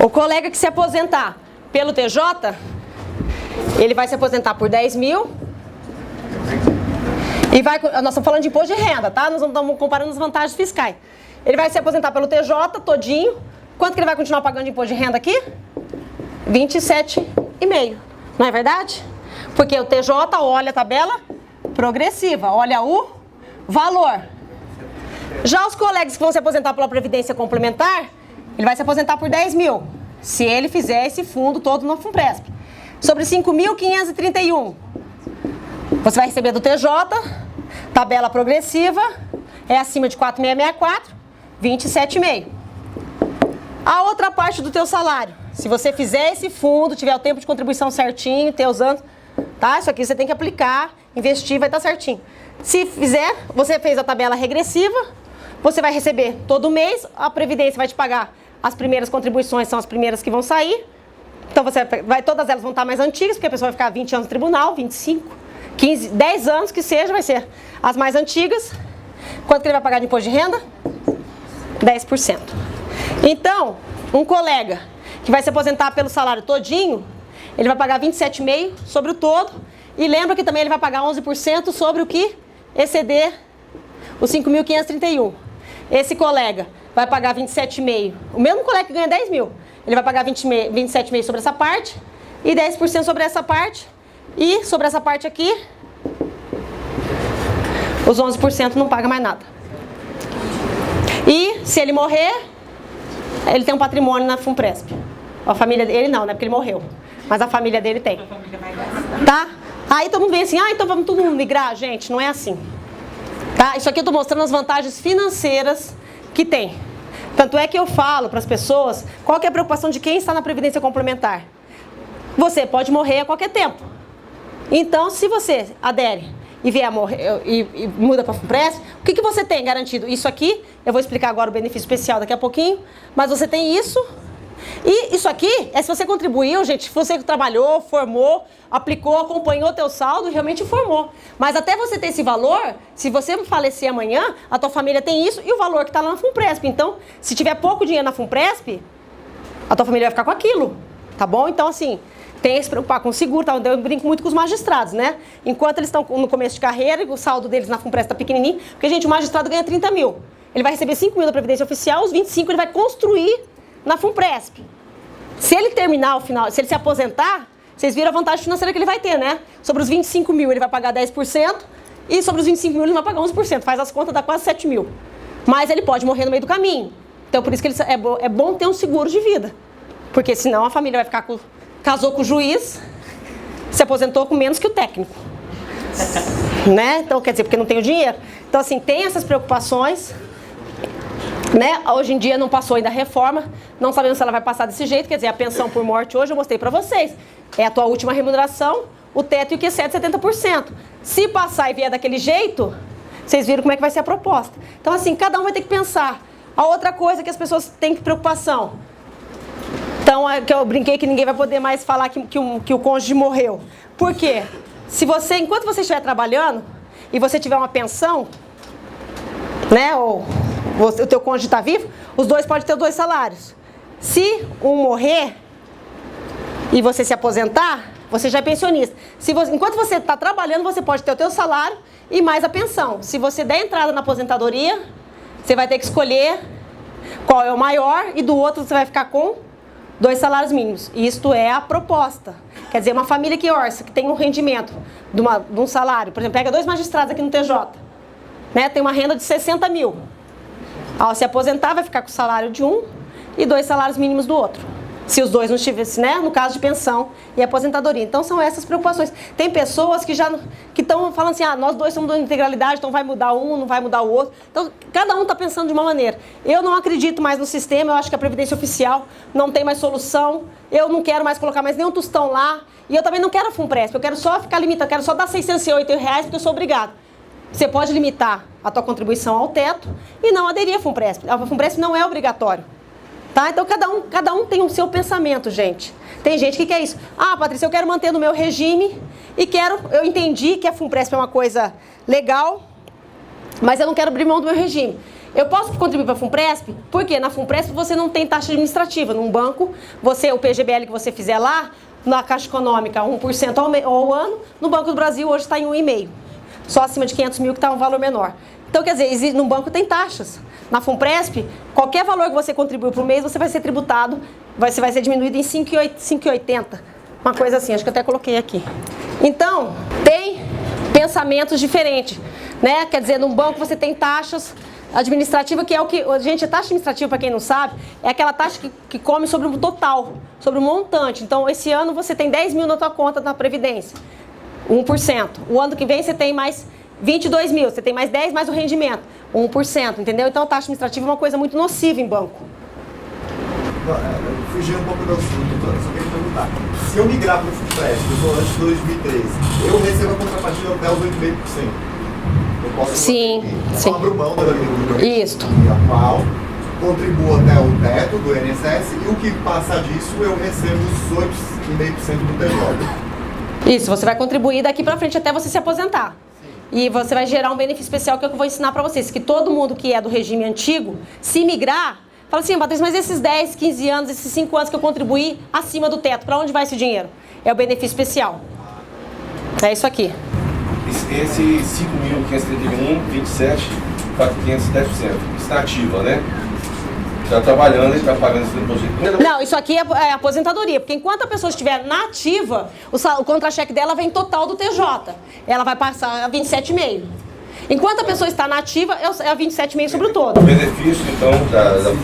O colega que se aposentar pelo TJ, ele vai se aposentar por 10 mil. E vai, nós estamos falando de imposto de renda, tá? Nós não estamos comparando as vantagens fiscais. Ele vai se aposentar pelo TJ todinho. Quanto que ele vai continuar pagando de imposto de renda aqui? 27,5. Não é verdade? Porque o TJ olha a tabela progressiva, olha o valor. Já os colegas que vão se aposentar pela Previdência Complementar, ele vai se aposentar por 10 mil, se ele fizer esse fundo todo no FUNPRESP. Sobre 5.531, você vai receber do TJ, tabela progressiva, é acima de 4.664, 27,5. A outra parte do teu salário, se você fizer esse fundo, tiver o tempo de contribuição certinho, ter os anos, tá? Isso aqui você tem que aplicar, investir, vai estar certinho. Se fizer, você fez a tabela regressiva, você vai receber todo mês, a Previdência vai te pagar as primeiras contribuições, são as primeiras que vão sair. Então todas elas vão estar mais antigas, porque a pessoa vai ficar 20 anos no tribunal, 25, 15, 10 anos que seja, vai ser as mais antigas. Quanto que ele vai pagar de imposto de renda? 10%. Então, um colega que vai se aposentar pelo salário todinho, ele vai pagar 27,5% sobre o todo. E lembra que também ele vai pagar 11% sobre o que exceder os 5.531. Esse colega vai pagar 27,5%. O mesmo colega que ganha 10 mil, ele vai pagar 27,5% sobre essa parte e 10% sobre essa parte. E sobre essa parte aqui, os 11% não paga mais nada. E se ele morrer, ele tem um patrimônio na FUNPRESP. A família dele não, né? Porque ele morreu. Mas a família dele tem. Tá? Aí todo mundo vem assim, então vamos todo mundo migrar? Gente, não é assim. Tá? Isso aqui eu tô mostrando as vantagens financeiras que tem. Tanto é que eu falo para as pessoas, qual que é a preocupação de quem está na Previdência Complementar? Você pode morrer a qualquer tempo. Então, se você adere e vier a morrer e muda para a FUNPRESP, o que você tem garantido? Isso aqui, eu vou explicar agora o benefício especial daqui a pouquinho, mas você tem isso. E isso aqui é se você contribuiu, gente, se você trabalhou, formou, aplicou, acompanhou o teu saldo e realmente formou. Mas até você ter esse valor, se você falecer amanhã, a tua família tem isso e o valor que está lá na FUNPRESP. Então, se tiver pouco dinheiro na FUNPRESP, a tua família vai ficar com aquilo, tá bom? Então, assim, tem que se preocupar com o seguro, tá? Eu brinco muito com os magistrados, né? Enquanto eles estão no começo de carreira, o saldo deles na FUNPRESP está pequenininho, porque, gente, o magistrado ganha 30 mil. Ele vai receber 5 mil da Previdência Oficial, os 25 ele vai construir na FUNPRESP. Se ele terminar o final, se ele se aposentar, vocês viram a vantagem financeira que ele vai ter, né? Sobre os 25 mil ele vai pagar 10% e sobre os 25 mil ele vai pagar 11%. Faz as contas, dá quase 7 mil. Mas ele pode morrer no meio do caminho. Então por isso que é bom ter um seguro de vida. Porque senão a família vai ficar casou com o juiz, se aposentou com menos que o técnico. Né? Então quer dizer, porque não tem o dinheiro. Então assim, tem essas preocupações. Né? Hoje em dia não passou ainda a reforma, não sabemos se ela vai passar desse jeito, quer dizer, a pensão por morte hoje eu mostrei para vocês, é a tua última remuneração, o teto e o que excede 70%. Se passar e vier daquele jeito, vocês viram como é que vai ser a proposta. Então assim, cada um vai ter que pensar. A outra coisa que as pessoas têm preocupação, então é que eu brinquei que ninguém vai poder mais falar que o cônjuge morreu. Por quê? Se você, enquanto você estiver trabalhando e você tiver uma pensão, né, ou o teu cônjuge está vivo, os dois podem ter 2 salários. Se um morrer e você se aposentar, você já é pensionista. Enquanto você está trabalhando, você pode ter o teu salário e mais a pensão. Se você der entrada na aposentadoria, você vai ter que escolher qual é o maior e do outro você vai ficar com 2 salários mínimos. Isto é a proposta. Quer dizer, uma família que orça, que tem um rendimento de um salário, por exemplo, pega 2 magistrados aqui no TJ, né, tem uma renda de 60 mil. Ao se aposentar, vai ficar com o salário de um e 2 salários mínimos do outro. Se os dois não estivessem, né? No caso de pensão e aposentadoria. Então, são essas preocupações. Tem pessoas que estão falando assim, nós dois somos da integralidade, então vai mudar um, não vai mudar o outro. Então, cada um está pensando de uma maneira. Eu não acredito mais no sistema, eu acho que a Previdência Oficial não tem mais solução. Eu não quero mais colocar mais nenhum tostão lá. E eu também não quero a FUNPRESP, eu quero só ficar limitado, eu quero só dar R$608 porque eu sou obrigado. Você pode limitar a tua contribuição ao teto e não aderir à FUNPRESP. A FUNPRESP não é obrigatório. Tá? Então, cada um tem o seu pensamento, gente. Tem gente que quer isso. Patrícia, eu quero manter no meu regime e eu entendi que a FUNPRESP é uma coisa legal, mas eu não quero abrir mão do meu regime. Eu posso contribuir para a FUNPRESP? Porque na FUNPRESP você não tem taxa administrativa. Num banco, o PGBL que você fizer lá, na Caixa Econômica 1% ao ano, no Banco do Brasil hoje está em 1,5%. Só acima de 500 mil que está um valor menor. Então, quer dizer, no banco tem taxas. Na FUNPRESP, qualquer valor que você contribuiu por mês, você vai ser tributado, você vai ser diminuído em 5,80. Uma coisa assim, acho que eu até coloquei aqui. Então, tem pensamentos diferentes, né? Quer dizer, num banco você tem taxas administrativas, que é o que... Gente, a taxa administrativa, para quem não sabe, é aquela taxa que come sobre o total, sobre o montante. Então, esse ano você tem 10 mil na tua conta na Previdência, 1%. O ano que vem você tem mais 22 mil, você tem mais 10 mais o rendimento, 1%, entendeu? Então, a taxa administrativa é uma coisa muito nociva em banco. Fugindo um pouco do assunto, só queria perguntar. Se eu migrar para o FUNPRESP, eu sou antes de 2013, eu recebo a contrapartida até os 8,5%. Eu posso sim. abro mão da minha Isso. atual, contribuo até o teto do INSS e o que passar disso eu recebo os 8,5% do TJ. Isso, você vai contribuir daqui para frente até você se aposentar. E você vai gerar um benefício especial que é o que eu vou ensinar para vocês. Que todo mundo que é do regime antigo, se migrar, fala assim, Patrícia, mas esses 10, 15 anos, esses 5 anos que eu contribuí acima do teto, para onde vai esse dinheiro? É o benefício especial. É isso aqui. Esse 5.531,27, 4.510%. Está ativa, né? Está trabalhando e está pagando esse depósito. Não, isso aqui é aposentadoria, porque enquanto a pessoa estiver na ativa, o contra-cheque dela vem total do TJ. Ela vai passar a 27,5. Enquanto a pessoa está na ativa, é a 27,5 sobre o todo. O benefício, então, no caso...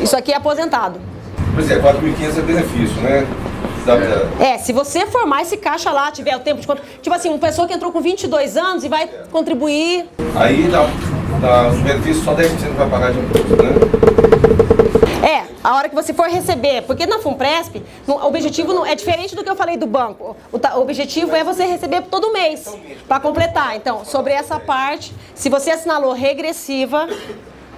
Isso aqui é aposentado. Pois é, 4.500 é benefício, né? Se você formar esse caixa lá, tiver o tempo de... Tipo assim, uma pessoa que entrou com 22 anos e vai contribuir... Aí, os benefícios, só 10% vai pagar de imposto, né? A hora que você for receber, porque na FUNPRESP, o objetivo não, é diferente do que eu falei do banco. O objetivo é você receber todo mês, para completar. Então, sobre essa parte, se você assinalou regressiva,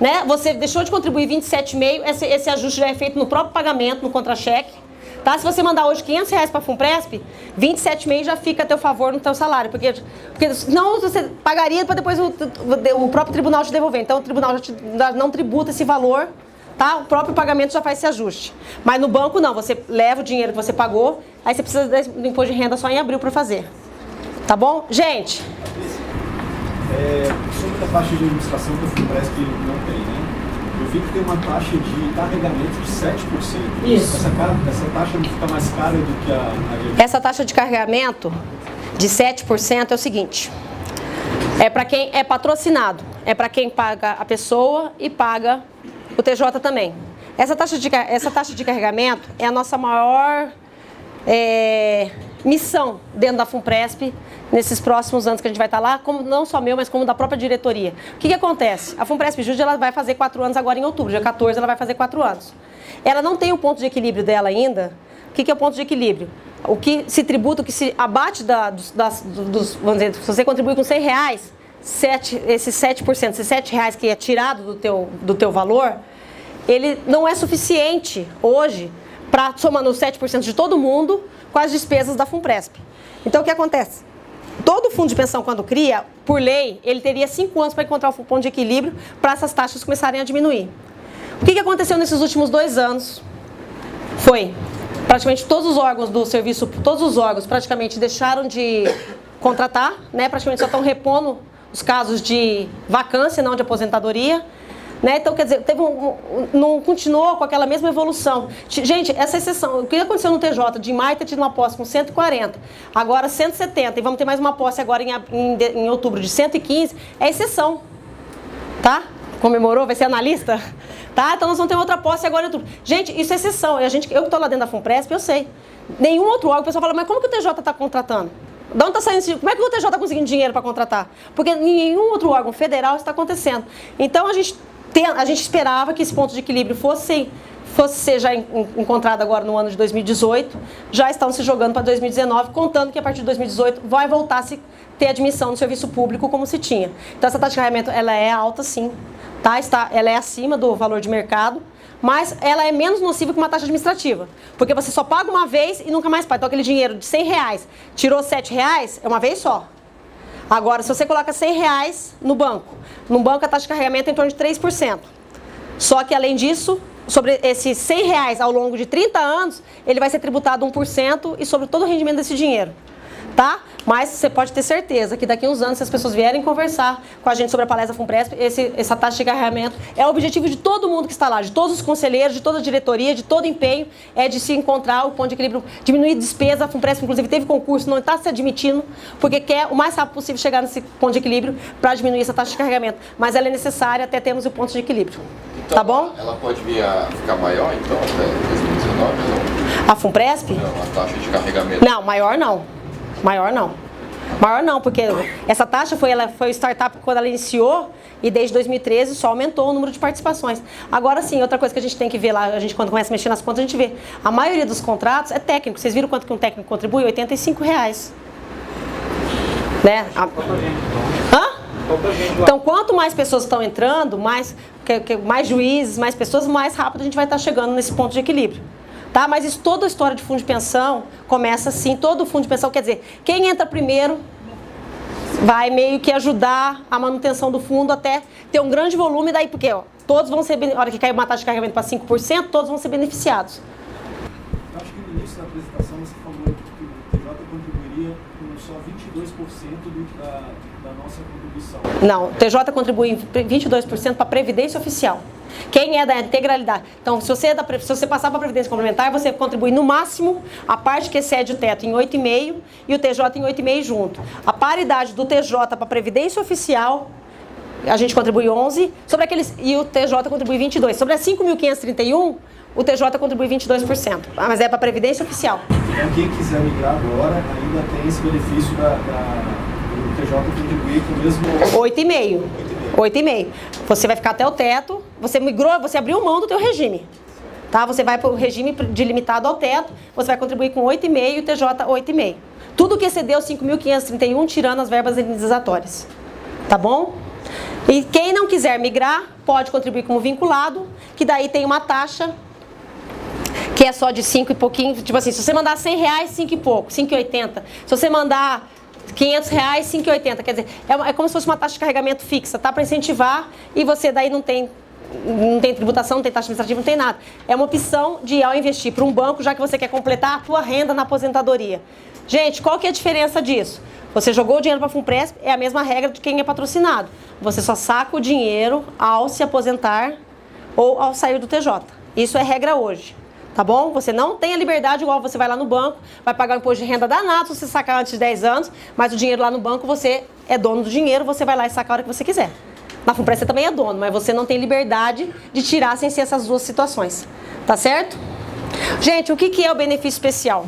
né, você deixou de contribuir 27,5, esse ajuste já é feito no próprio pagamento, no contra-cheque. Tá? Se você mandar hoje R$500 para a FUNPRESP, 27,5 já fica a teu favor no teu salário, porque senão você pagaria para depois o próprio tribunal te devolver. Então o tribunal já não tributa esse valor, tá? O próprio pagamento já faz esse ajuste. Mas no banco não, você leva o dinheiro que você pagou, aí você precisa do imposto de renda só em abril para fazer. Tá bom? Gente! Sobre a taxa de administração que a FUNPRESP não tem, né? Eu vi que tem uma taxa de carregamento de 7%. Isso. Essa taxa não fica mais cara do que a... Essa taxa de carregamento de 7% é o seguinte. É para quem é patrocinado. É para quem paga a pessoa e paga o TJ também. Essa taxa de carregamento é a nossa maior missão dentro da FUNPRESP nesses próximos anos que a gente vai estar lá, como não só meu, mas como da própria diretoria. O que acontece? A FUNPRESP Jude, ela vai fazer 4 anos agora em outubro, dia 14 ela vai fazer 4 anos. Ela não tem o ponto de equilíbrio dela ainda. O que é o ponto de equilíbrio? O que se tributa, o que se abate vamos dizer, se você contribui com R$100, esses 7%, esses R$7 que é tirado do teu valor, ele não é suficiente hoje para somando os 7% de todo mundo com as despesas da FUNPRESP. Então o que acontece? Todo fundo de pensão, quando cria, por lei, ele teria 5 anos para encontrar o ponto de equilíbrio para essas taxas começarem a diminuir. O que aconteceu nesses últimos 2 anos? Foi, praticamente todos os órgãos do serviço, todos os órgãos praticamente deixaram de contratar, né? Praticamente só estão repondo os casos de vacância, não de aposentadoria. Né? Então, quer dizer, não continuou com aquela mesma evolução. Gente, essa exceção, o que aconteceu no TJ de maio ter tido uma posse com 140, agora 170, e vamos ter mais uma posse agora em outubro de 115, é exceção. Tá? Comemorou? Vai ser analista? Tá? Então nós vamos ter outra posse agora em outubro. Gente, isso é exceção. Eu que estou lá dentro da FUNPRESP, eu sei. Nenhum outro órgão, o pessoal fala, mas como que o TJ está contratando? De onde está saindo? Como é que o TJ está conseguindo dinheiro para contratar? Porque nenhum outro órgão federal está acontecendo. Então a gente esperava que esse ponto de equilíbrio fosse ser já encontrado agora no ano de 2018, já estão se jogando para 2019, contando que a partir de 2018 vai voltar a se ter admissão no serviço público como se tinha. Então essa taxa de carregamento, ela é alta sim, tá? Ela é acima do valor de mercado, mas ela é menos nociva que uma taxa administrativa, porque você só paga uma vez e nunca mais paga. Então aquele dinheiro de R$100, tirou R$7, é uma vez só. Agora, se você coloca R$100 no banco a taxa de carregamento é em torno de 3%. Só que, além disso, sobre esses R$100 ao longo de 30 anos, ele vai ser tributado 1% e sobre todo o rendimento desse dinheiro. Tá? Mas você pode ter certeza que daqui a uns anos, se as pessoas vierem conversar com a gente sobre a palestra FUNPRESP, essa taxa de carregamento é o objetivo de todo mundo que está lá, de todos os conselheiros, de toda a diretoria, de todo empenho, é de se encontrar o ponto de equilíbrio, diminuir despesa. A FUNPRESP, inclusive, teve concurso, não está se admitindo, porque quer o mais rápido possível chegar nesse ponto de equilíbrio para diminuir essa taxa de carregamento. Mas ela é necessária até termos o ponto de equilíbrio. Então, tá bom? Ela pode vir a ficar maior, então, até 2019? Não? A FUNPRESP? Não, a taxa de carregamento. Não, maior não. Maior não, porque essa taxa foi o startup quando ela iniciou e desde 2013 só aumentou o número de participações. Agora sim, outra coisa que a gente tem que ver lá, a gente quando começa a mexer nas contas, a gente vê, a maioria dos contratos é técnico. Vocês viram quanto que um técnico contribui? R$85. Né? Hã? Então, quanto mais pessoas estão entrando, mais juízes, mais pessoas, mais rápido a gente vai estar chegando nesse ponto de equilíbrio. Tá? Mas isso, toda a história de fundo de pensão começa assim, todo fundo de pensão, quer dizer, quem entra primeiro vai meio que ajudar a manutenção do fundo até ter um grande volume, daí porque ó, todos vão ser, na hora que cair uma taxa de carregamento para 5%, todos vão ser beneficiados. Eu acho que no início da apresentação você falou que o TJ contribuiria com só 22% da nossa contribuição. Não, o TJ contribui 22% para a Previdência Oficial. Quem é da integralidade? Então, se você passar para a Previdência Complementar, você contribui no máximo a parte que excede o teto em 8,5% e o TJ em 8,5% junto. A paridade do TJ para a Previdência Oficial, a gente contribui 11%, e o TJ contribui 22%. Sobre as 5.531, o TJ contribui 22%, mas é para a Previdência Oficial. Então, quem quiser migrar agora, ainda tem esse benefício do TJ contribuir com o mesmo... 8,5%. Você vai ficar até o teto, você migrou, você abriu mão do teu regime. Tá? Você vai para o regime de limitado ao teto, você vai contribuir com 8,5% e o TJ 8,5%. Tudo que excedeu 5.531, tirando as verbas indenizatórias. Tá bom? E quem não quiser migrar, pode contribuir como vinculado, que daí tem uma taxa que é só de 5 e pouquinho. Tipo assim, se você mandar R$100, 5 e pouco, 5,80. Se você mandar R$500, 5,80. Quer dizer, é como se fosse uma taxa de carregamento fixa, tá? Para incentivar, e você daí não tem tributação, não tem taxa administrativa, não tem nada. É uma opção de ao investir para um banco, já que você quer completar a tua renda na aposentadoria. Gente, qual que é a diferença disso? Você jogou o dinheiro para a FUNPRESP, é a mesma regra de quem é patrocinado. Você só saca o dinheiro ao se aposentar ou ao sair do TJ. Isso é regra hoje. Tá bom? Você não tem a liberdade igual você vai lá no banco, vai pagar um imposto de renda danado se você sacar antes de 10 anos, mas o dinheiro lá no banco, você é dono do dinheiro, você vai lá e saca a hora que você quiser. Na FUNPRESP você também é dono, mas você não tem liberdade de tirar sem ser essas duas situações. Tá certo? Gente, o que é o benefício especial?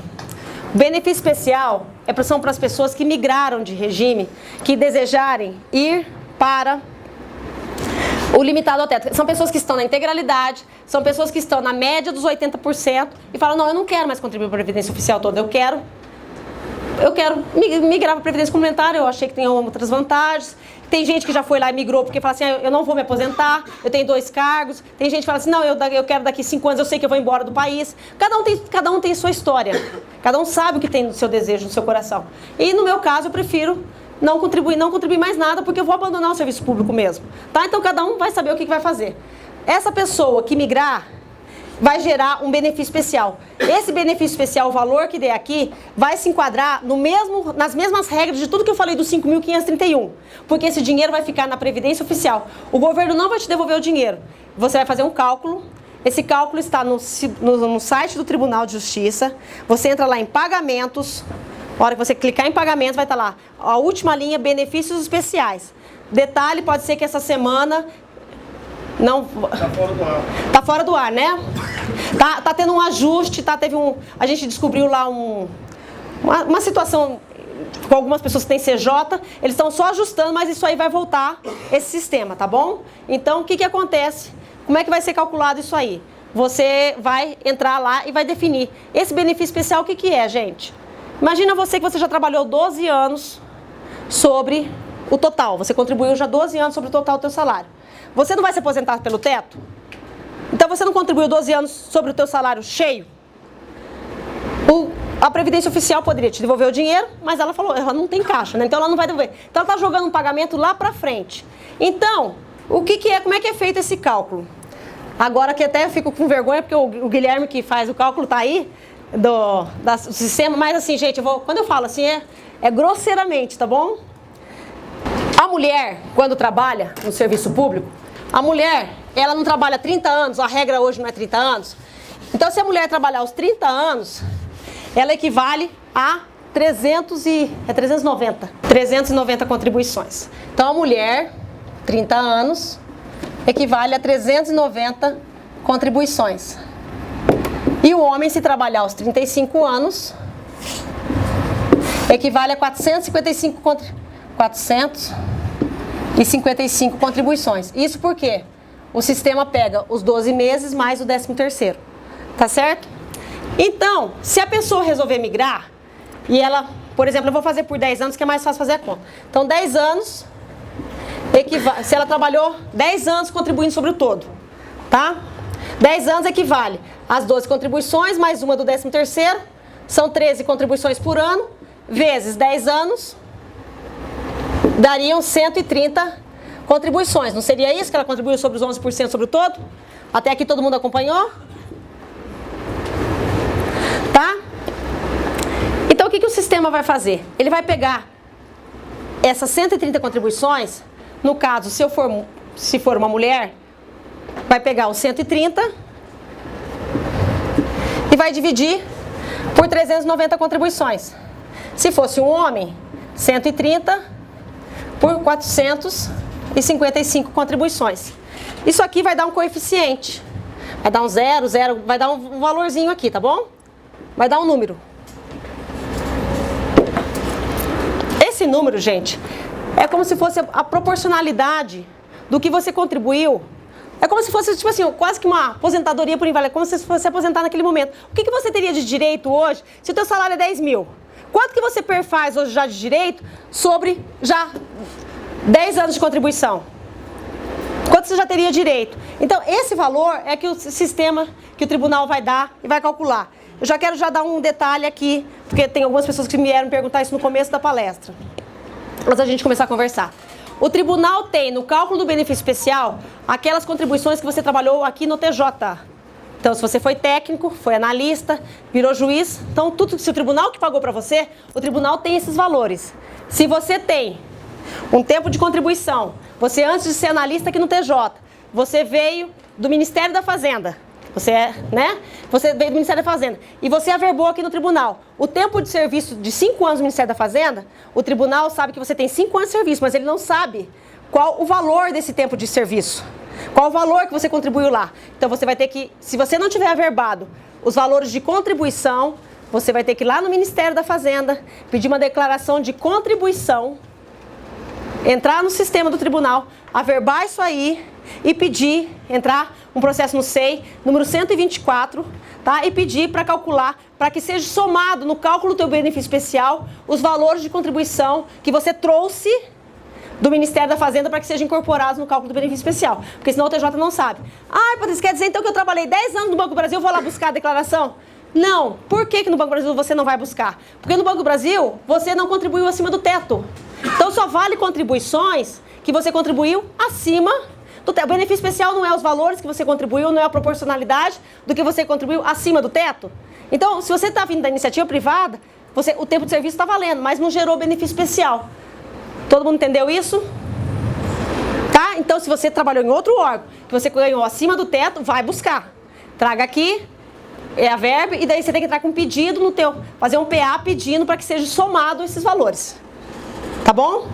O benefício especial são para as pessoas que migraram de regime, que desejarem ir para o limitado ao teto. São pessoas que estão na integralidade, são pessoas que estão na média dos 80% e falam, não, eu não quero mais contribuir para a Previdência Oficial toda, eu quero migrar para a Previdência Complementar, eu achei que tem outras vantagens. Tem gente que já foi lá e migrou porque fala assim, eu não vou me aposentar, eu tenho 2 cargos. Tem gente que fala assim, não, eu quero daqui 5 anos, eu sei que eu vou embora do país. Cada um tem sua história, cada um sabe o que tem no seu desejo, no seu coração. E no meu caso, eu prefiro não contribuir mais nada, porque eu vou abandonar o serviço público mesmo. Tá? Então, cada um vai saber o que vai fazer. Essa pessoa que migrar vai gerar um benefício especial. Esse benefício especial, o valor que der aqui, vai se enquadrar nas mesmas regras de tudo que eu falei dos 5.531. Porque esse dinheiro vai ficar na Previdência Oficial. O governo não vai te devolver o dinheiro. Você vai fazer um cálculo. Esse cálculo está no site do Tribunal de Justiça. Você entra lá em pagamentos. Na hora que você clicar em pagamentos, vai estar lá a última linha, benefícios especiais. Detalhe, pode ser que essa semana não... Tá fora do ar. Tá fora do ar, né? Tá tendo um ajuste, a gente descobriu lá uma situação com algumas pessoas que têm CJ, eles estão só ajustando, mas isso aí vai voltar, esse sistema, tá bom? Então, o que acontece? Como é que vai ser calculado isso aí? Você vai entrar lá e vai definir. Esse benefício especial, o que é, gente? Imagina você que você já trabalhou 12 anos sobre o total. Você contribuiu já 12 anos sobre o total do teu salário. Você não vai se aposentar pelo teto? Então você não contribuiu 12 anos sobre o teu salário cheio? a Previdência Oficial poderia te devolver o dinheiro, mas ela falou, ela não tem caixa, né? Então ela não vai devolver. Então ela está jogando um pagamento lá para frente. Então, como é que é feito esse cálculo? Agora que até eu fico com vergonha, porque o Guilherme que faz o cálculo está aí, do sistema, mas assim, gente, quando eu falo assim, é grosseiramente, tá bom? A mulher, quando trabalha no serviço público, a mulher, ela não trabalha 30 anos, a regra hoje não é 30 anos. Então, se a mulher trabalhar aos 30 anos, ela equivale a 390 contribuições. Então, a mulher, 30 anos, equivale a 390 contribuições. E o homem, se trabalhar aos 35 anos, equivale a 455 contribuições. Isso porque o sistema pega os 12 meses mais o 13º. Tá certo? Então, se a pessoa resolver migrar, e ela, por exemplo, eu vou fazer por 10 anos, que é mais fácil fazer a conta. Então, 10 anos, se ela trabalhou 10 anos contribuindo sobre o todo, tá? 10 anos equivale às 12 contribuições, mais uma do 13º, são 13 contribuições por ano, vezes 10 anos, dariam 130 contribuições. Não seria isso que ela contribuiu sobre os 11% sobre o todo? Até aqui todo mundo acompanhou? Tá? Então o que o sistema vai fazer? Ele vai pegar essas 130 contribuições, no caso, se for uma mulher, vai pegar os 130 e vai dividir por 390 contribuições. Se fosse um homem, 130 por 455 contribuições. Isso aqui vai dar um coeficiente. Vai dar um 0, vai dar um valorzinho aqui, tá bom? Vai dar um número. Esse número, gente, é como se fosse a proporcionalidade do que você contribuiu. É como se fosse, tipo assim, quase que uma aposentadoria por invalidez, como se você fosse aposentar naquele momento. O que você teria de direito hoje se o teu salário é 10 mil? Quanto que você perfaz hoje já de direito sobre já 10 anos de contribuição? Quanto você já teria direito? Então, esse valor é que o sistema, que o tribunal vai dar e vai calcular. Eu já quero dar um detalhe aqui, porque tem algumas pessoas que me vieram perguntar isso no começo da palestra, antes da gente começar a conversar. O tribunal tem, no cálculo do benefício especial, aquelas contribuições que você trabalhou aqui no TJ. Então, se você foi técnico, foi analista, virou juiz, então se o tribunal que pagou para você, o tribunal tem esses valores. Se você tem um tempo de contribuição, você antes de ser analista aqui no TJ, você veio do Ministério da Fazenda, você veio do Ministério da Fazenda e você averbou aqui no tribunal. O tempo de serviço de 5 anos no Ministério da Fazenda, o tribunal sabe que você tem 5 anos de serviço, mas ele não sabe qual o valor desse tempo de serviço. Qual o valor que você contribuiu lá. Então você vai ter que, se você não tiver averbado os valores de contribuição, você vai ter que ir lá no Ministério da Fazenda, pedir uma declaração de contribuição, entrar no sistema do tribunal, averbar isso aí e pedir, entrar um processo no SEI, número 124, tá? E pedir para calcular, para que seja somado no cálculo do teu benefício especial, os valores de contribuição que você trouxe do Ministério da Fazenda para que sejam incorporados no cálculo do benefício especial. Porque senão o TJ não sabe. Ah, Patrícia, quer dizer então que eu trabalhei 10 anos no Banco do Brasil, eu vou lá buscar a declaração? Não. Por que no Banco do Brasil você não vai buscar? Porque no Banco do Brasil você não contribuiu acima do teto. Então só vale contribuições que você contribuiu acima do teto. O benefício especial não é os valores que você contribuiu, não é a proporcionalidade do que você contribuiu acima do teto. Então, se você está vindo da iniciativa privada, o tempo de serviço está valendo, mas não gerou benefício especial. Todo mundo entendeu isso? Tá? Então, se você trabalhou em outro órgão, que você ganhou acima do teto, vai buscar. Traga aqui, a verba, e daí você tem que entrar com um pedido no teu, fazer um PA pedindo para que seja somado esses valores. Tá bom?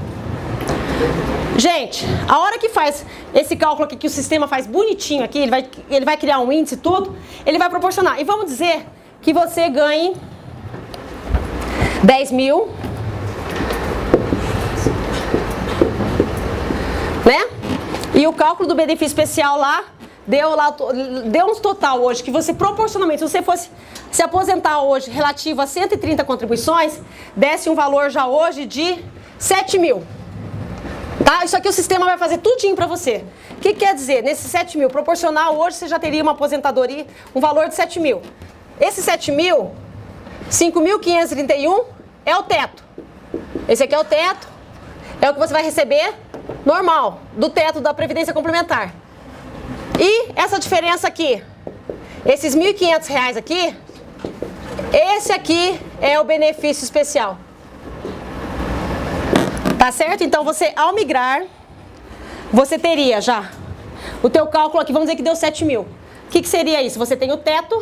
Gente, a hora que faz esse cálculo aqui, que o sistema faz bonitinho aqui, ele vai criar um índice e tudo, ele vai proporcionar. E vamos dizer que você ganhe 10 mil, né? E o cálculo do benefício especial lá, deu um total hoje, que você proporcionalmente, se você fosse se aposentar hoje relativo a 130 contribuições, desse um valor já hoje de 7 mil. Tá? Isso aqui o sistema vai fazer tudinho para você. O que quer dizer? Nesses 7 mil, proporcional hoje você já teria uma aposentadoria, um valor de 7 mil. Esses 7 mil 5.531 é o teto. Esse aqui é o teto, é o que você vai receber normal, do teto da Previdência Complementar. E essa diferença aqui, esses R$ 1.500 aqui, esse aqui é o benefício especial. Tá certo? Então você, ao migrar, você teria já o teu cálculo aqui, vamos dizer que deu 7 mil. O que seria isso? Você tem o teto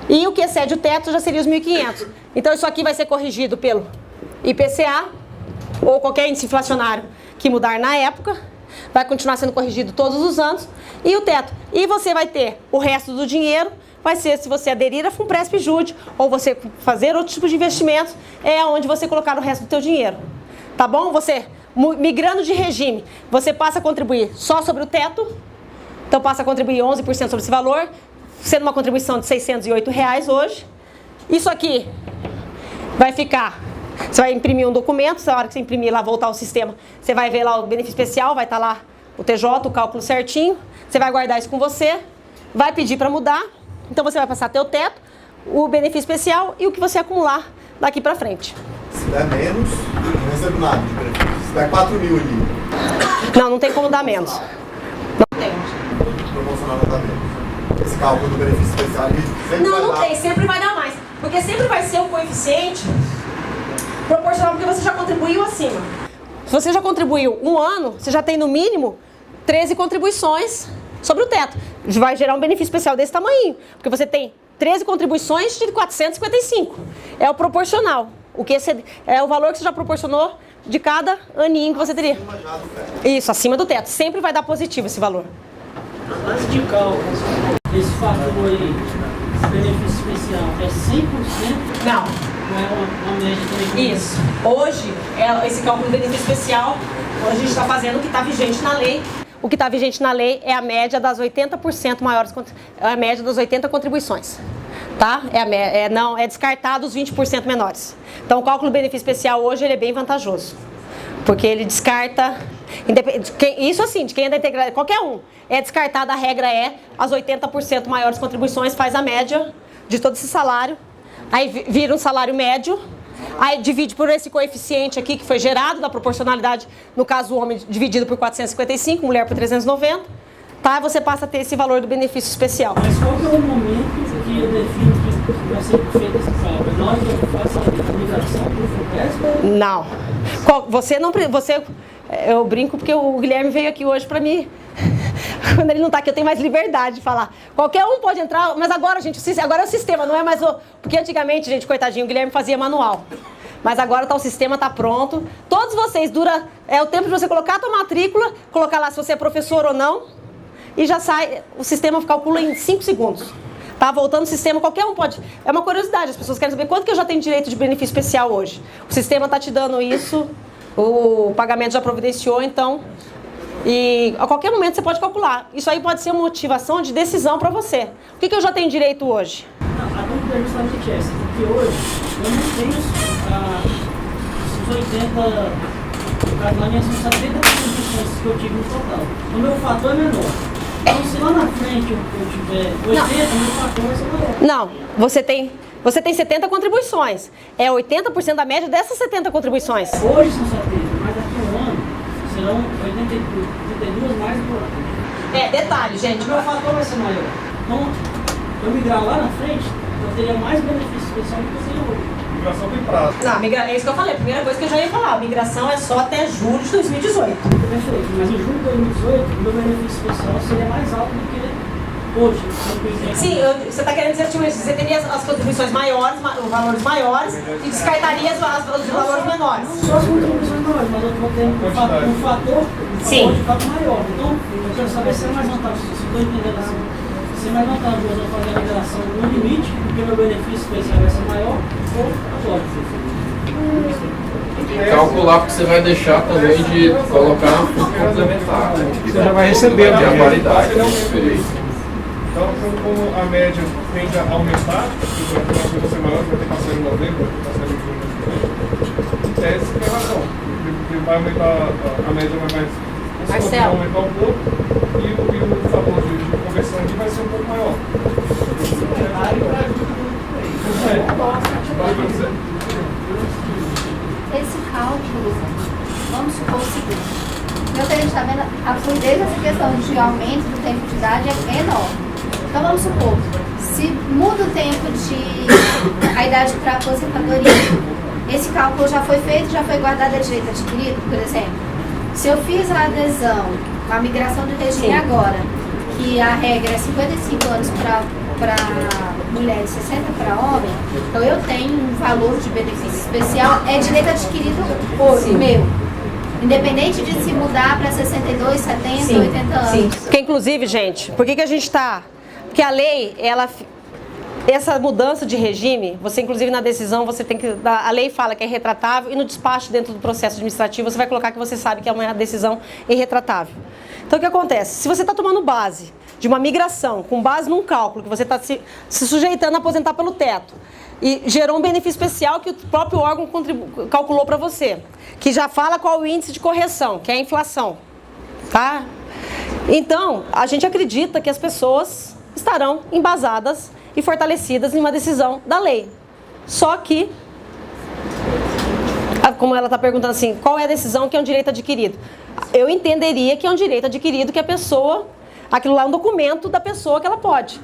e o que excede o teto já seria os 1.500. Então isso aqui vai ser corrigido pelo IPCA ou qualquer índice inflacionário que mudar na época. Vai continuar sendo corrigido todos os anos. E o teto. E você vai ter o resto do dinheiro, vai ser se você aderir a FUNPRESP Jude ou você fazer outro tipo de investimentos, é onde você colocar o resto do teu dinheiro. Tá bom? Você, migrando de regime, você passa a contribuir só sobre o teto. Então passa a contribuir 11% sobre esse valor, sendo uma contribuição de R$ 608 hoje. Isso aqui vai ficar... Você vai imprimir um documento, na hora que você imprimir lá, voltar ao sistema, você vai ver lá o benefício especial, vai estar lá o TJ, o cálculo certinho. Você vai guardar isso com você, vai pedir para mudar. Então você vai passar até o teto, o benefício especial e o que você acumular daqui para frente. Se der menos, não recebo nada de benefício. Se der 4 mil ali. Não tem como dar menos. Não tem. Promocional não dá menos. Esse cálculo do benefício especial ele sempre vai Não dar. tem, sempre vai dar mais. Porque sempre vai ser o coeficiente proporcional, porque você já contribuiu acima. Se você já contribuiu um ano, você já tem no mínimo 13 contribuições sobre o teto. Vai gerar um benefício especial desse tamanho, porque você tem 13 contribuições de 455. É o proporcional. O que é o valor que você já proporcionou de cada aninho que você teria. Isso, acima do teto. Sempre vai dar positivo esse valor. Antes de cálculo, esse fator aí, esse benefício especial, é 100%? Não. Não é uma média também? Isso. Hoje, esse cálculo do benefício especial, hoje a gente está fazendo o que está vigente na lei. O que está vigente na lei é a média das 80% maiores, é a média das 80 contribuições. Tá? É descartado os 20% menores. Então o cálculo do benefício especial hoje ele é bem vantajoso. Porque ele descarta, isso assim, de quem é da integralidade, qualquer um, é descartada, a regra é as 80% maiores contribuições, faz a média de todo esse salário, aí vira um salário médio, aí divide por esse coeficiente aqui que foi gerado da proporcionalidade, no caso o homem dividido por 455, mulher por 390, tá? Você passa a ter esse valor do benefício especial. Mas qual que é o momento que eu defino que vai ser feito esse cálculo? Nós faço a migração para o FUNPRESP? Não. Eu brinco porque o Guilherme veio aqui hoje para mim. Quando ele não está aqui, eu tenho mais liberdade de falar. Qualquer um pode entrar, mas agora, gente, agora é o sistema, não é mais o... Porque antigamente, gente, coitadinho, o Guilherme fazia manual. Mas agora o sistema está pronto. Todos vocês, é o tempo de você colocar a tua matrícula, colocar lá se você é professor ou não, e já sai, o sistema calcula em 5 segundos. Tá voltando o sistema, qualquer um pode. É uma curiosidade, as pessoas querem saber quanto que eu já tenho direito de benefício especial hoje. O sistema está te dando isso, o pagamento já providenciou, então. E a qualquer momento você pode calcular. Isso aí pode ser uma motivação de decisão para você. O que eu já tenho direito hoje? Não, a dúvida é justamente essa, porque hoje eu não tenho esses 80, na minha são 70 contribuições que eu tive no total. O meu fator é menor. Então, se lá na frente eu tiver 80, meu fator vai ser maior. Não, você tem 70 contribuições. É 80% da média dessas 70 contribuições. Hoje são 70, mas daqui a um ano serão 82 mais por ano. Detalhe, gente. Meu fator vai ser maior. Então, eu migrar lá na frente, eu teria mais benefício especial do que eu tenho hoje. Migração tem prazo. Não, é isso que eu falei. A primeira coisa que eu já ia falar, a migração é só até julho de 2018. Perfeito, mas em julho de 2018, o meu benefício especial seria mais alto do que hoje. Sim, você está querendo dizer que você teria as contribuições maiores, os valores maiores, e descartaria os valores menores. Não só as contribuições maiores, mas eu vou ter um fator de fato maior. Então, eu quero saber se é mais vantajoso, se estou entendendo assim, se é mais vantajoso eu fazer a migração no limite, porque meu benefício especial vai ser maior, ou agora. Calcular porque você vai deixar também de colocar um fundo complementar. Você já vai receber a paridade diferente. Então, como a média tende a aumentar, porque vai ser maior, vai ter passado em novembro, vai ter passado em junho, em tese, tem razão. Porque vai aumentar, a média vai aumentar um pouco e o fator de conversão aqui vai ser um pouco maior. a fluidez dessa questão de aumento do tempo de idade é enorme. Então vamos supor, se muda o tempo de a idade para aposentadoria, esse cálculo já foi feito, já foi guardado a direito adquirido, por exemplo. Se eu fiz a adesão, a migração do regime agora, que a regra é 55 anos para mulheres, 60 para homem, então eu tenho um valor de benefício especial, é direito adquirido hoje, meu. Independente de se mudar para 62, 70, 80 anos. Sim. Porque, inclusive, gente, por que a gente está... Porque a lei, essa mudança de regime, você inclusive na decisão, você tem que... A lei fala que é retratável e no despacho dentro do processo administrativo você vai colocar que você sabe que é uma decisão irretratável. Então o que acontece? Se você está tomando base de uma migração, com base num cálculo, que você está se sujeitando a aposentar pelo teto, e gerou um benefício especial que o próprio órgão calculou para você, que já fala qual o índice de correção, que é a inflação, tá? Então, a gente acredita que as pessoas estarão embasadas e fortalecidas em uma decisão da lei. Só que, como ela está perguntando assim, qual é a decisão que é um direito adquirido? Eu entenderia que é um direito adquirido que a pessoa, aquilo lá é um documento da pessoa que ela pode.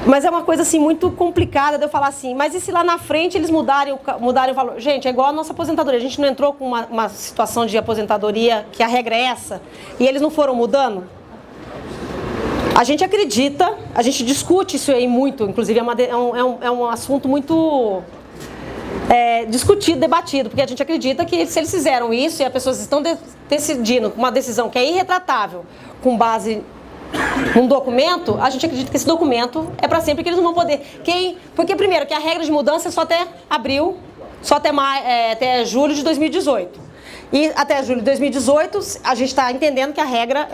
Mas é uma coisa assim muito complicada de eu falar assim, mas e se lá na frente eles mudarem o valor? Gente, é igual a nossa aposentadoria, a gente não entrou com uma situação de aposentadoria que a regra é essa, e eles não foram mudando? A gente acredita, a gente discute isso aí muito, inclusive é um assunto muito discutido, debatido, porque a gente acredita que se eles fizeram isso e as pessoas estão decidindo uma decisão que é irretratável, com base num documento, a gente acredita que esse documento é para sempre, que eles não vão poder. Porque primeiro, que a regra de mudança é só até abril, só até julho de 2018. E até julho de 2018, a gente está entendendo que a regra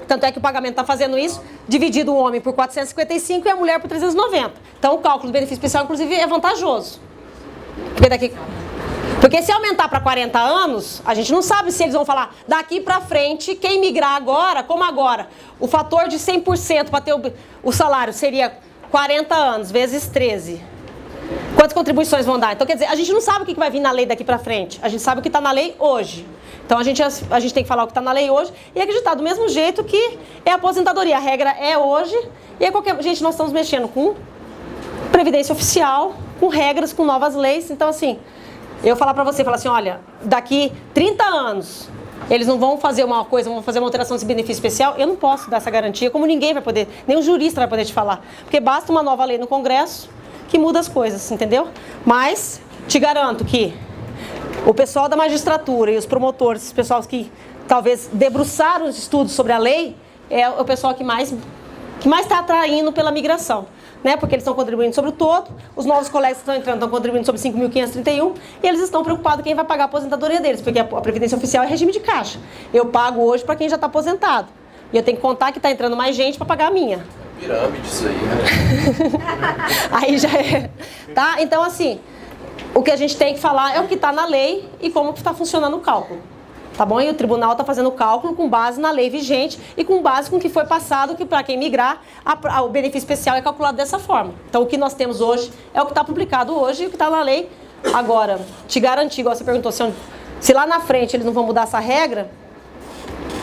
tanto é que o pagamento está fazendo isso, dividido o homem por 455 e a mulher por 390. Então o cálculo do benefício especial, inclusive, é vantajoso. Porque se aumentar para 40 anos, a gente não sabe se eles vão falar daqui para frente, quem migrar agora, como agora, o fator de 100% para ter o salário seria 40 anos vezes 13. Quantas contribuições vão dar? Então, quer dizer, a gente não sabe o que vai vir na lei daqui para frente. A gente sabe o que está na lei hoje. Então, a gente tem que falar o que está na lei hoje e acreditar do mesmo jeito que é a aposentadoria. A regra é hoje e gente, nós estamos mexendo com previdência oficial, com regras, com novas leis. Então, assim, eu falar para você, falar assim, olha, daqui 30 anos, eles não vão fazer uma coisa, vão fazer uma alteração desse benefício especial, eu não posso dar essa garantia, como ninguém vai poder, nem um jurista vai poder te falar. Porque basta uma nova lei no Congresso que muda as coisas, entendeu? Mas te garanto que o pessoal da magistratura e os promotores, os pessoal que talvez debruçaram os estudos sobre a lei, é o pessoal que mais está atraindo pela migração. Né? Porque eles estão contribuindo sobre o todo, os novos colegas que estão entrando estão contribuindo sobre 5.531 e eles estão preocupados quem vai pagar a aposentadoria deles, porque a Previdência Oficial é regime de caixa. Eu pago hoje para quem já está aposentado. E eu tenho que contar que está entrando mais gente para pagar a minha. Pirâmide isso aí, né? Aí já é. Tá? Então, assim, o que a gente tem que falar é o que está na lei e como está funcionando o cálculo. Tá bom? E o tribunal está fazendo o cálculo com base na lei vigente e com base com o que foi passado, que para quem migrar, o benefício especial é calculado dessa forma. Então, o que nós temos hoje é o que está publicado hoje e o que está na lei. Agora, te garantir, igual você perguntou, se lá na frente eles não vão mudar essa regra,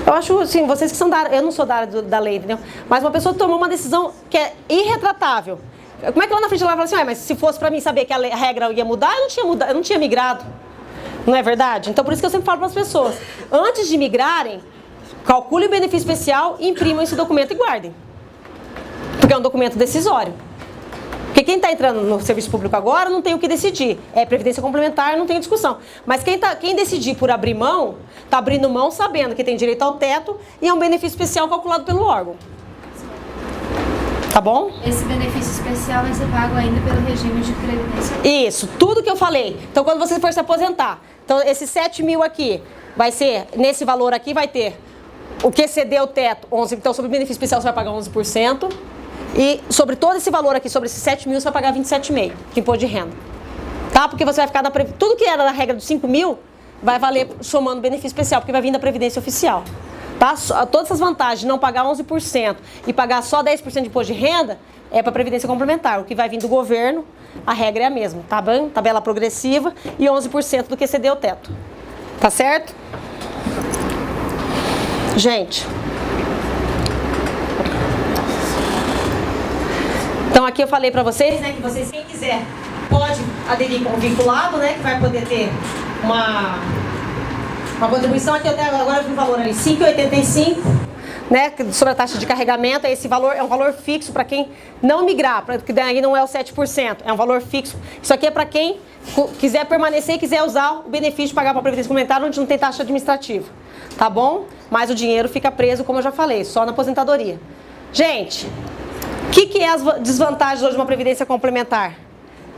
eu acho, assim, vocês que são da área, eu não sou da área da lei, entendeu? Mas uma pessoa tomou uma decisão que é irretratável. Como é que lá na frente ela vai falar assim, mas se fosse para mim saber que a regra ia mudar, eu não tinha migrado. Não é verdade? Então, por isso que eu sempre falo para as pessoas, antes de migrarem, calculem o benefício especial, imprimam esse documento e guardem. Porque é um documento decisório. Porque quem está entrando no serviço público agora não tem o que decidir. É previdência complementar, não tem discussão. Mas quem decidir por abrir mão, está abrindo mão sabendo que tem direito ao teto e é um benefício especial calculado pelo órgão. Tá bom? Esse benefício especial vai ser pago ainda pelo regime de previdência. Isso, tudo que eu falei. Então, quando você for se aposentar, então esses 7 mil aqui, vai ser, nesse valor aqui vai ter o que exceder o teto, 11%. Então, sobre o benefício especial você vai pagar 11%. E sobre todo esse valor aqui, sobre esses 7 mil, você vai pagar 27,5% de imposto de renda. Tá? Porque você vai ficar tudo que era da regra dos 5 mil, vai valer somando benefício especial, porque vai vir da Previdência Oficial. Tá? Todas essas vantagens de não pagar 11% e pagar só 10% de imposto de renda é para a Previdência Complementar. O que vai vir do governo, a regra é a mesma, tá bom? Tabela progressiva e 11% do que exceder o teto. Tá certo? Gente, então aqui eu falei pra vocês, né, que vocês, quem quiser, pode aderir com o vinculado, né, que vai poder ter uma contribuição. Aqui até agora eu vi o valor ali, 5,85, né, sobre a taxa de carregamento. Esse valor é um valor fixo para quem não migrar, porque daí não é o 7%, é um valor fixo. Isso aqui é para quem quiser permanecer e quiser usar o benefício de pagar para a Previdência Complementar, onde não tem taxa administrativa, tá bom? Mas o dinheiro fica preso, como eu já falei, só na aposentadoria. Gente, o que é as desvantagens hoje de uma Previdência Complementar?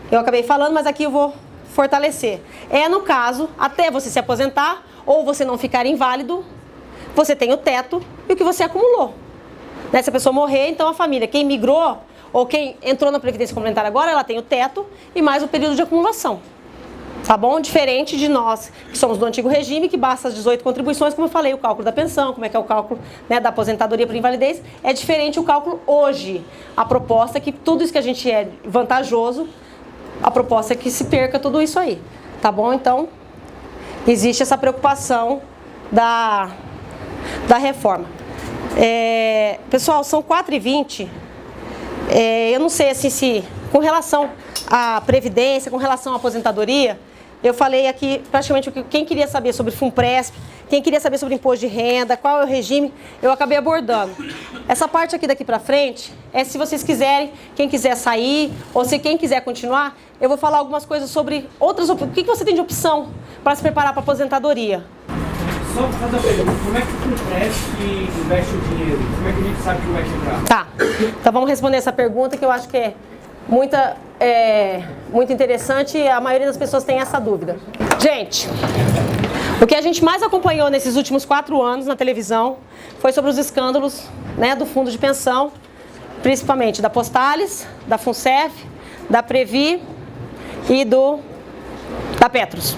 Eu acabei falando, mas aqui eu vou fortalecer. É no caso, até você se aposentar ou você não ficar inválido, você tem o teto e o que você acumulou. Né? Se a pessoa morrer, então a família, quem migrou ou quem entrou na Previdência Complementar agora, ela tem o teto e mais o período de acumulação. Tá bom? Diferente de nós, que somos do antigo regime, que basta as 18 contribuições, como eu falei, o cálculo da pensão, como é que é o cálculo, né, da aposentadoria por invalidez, é diferente o cálculo hoje. A proposta é que tudo isso que a gente é vantajoso, a proposta é que se perca tudo isso aí. Tá bom? Então, existe essa preocupação da reforma. Pessoal, são 4h20. Eu não sei assim, se com relação à Previdência, com relação à aposentadoria, eu falei aqui praticamente quem queria saber sobre FUNPRESP, quem queria saber sobre imposto de renda, qual é o regime, eu acabei abordando. Essa parte aqui daqui pra frente é se vocês quiserem, quem quiser sair, ou se quem quiser continuar, eu vou falar algumas coisas sobre outras opções. O que você tem de opção para se preparar para a aposentadoria? Só para fazer a pergunta, como é que o FUNPRESP investe o dinheiro? Como é que a gente sabe que vai chegar? Tá, então vamos responder essa pergunta que eu acho que é muito interessante e a maioria das pessoas tem essa dúvida. Gente, o que a gente mais acompanhou nesses últimos 4 anos na televisão foi sobre os escândalos, né, do fundo de pensão, principalmente da Postales, da FUNCEF, da Previ e da Petros.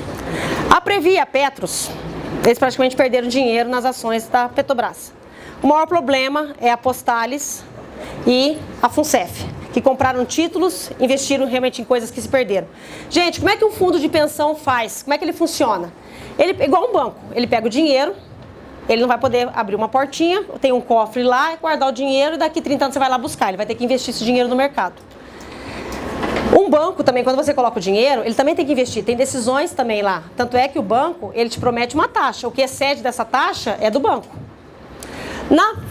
A Previ e a Petros, eles praticamente perderam dinheiro nas ações da Petrobras. O maior problema é a Postales e a FUNCEF, que compraram títulos, investiram realmente em coisas que se perderam. Gente, como é que um fundo de pensão faz? Como é que ele funciona? Ele é igual um banco, ele pega o dinheiro, ele não vai poder abrir uma portinha, tem um cofre lá, guardar o dinheiro e daqui 30 anos você vai lá buscar, ele vai ter que investir esse dinheiro no mercado. Um banco também, quando você coloca o dinheiro, ele também tem que investir, tem decisões também lá. Tanto é que o banco, ele te promete uma taxa, o que excede dessa taxa é do banco.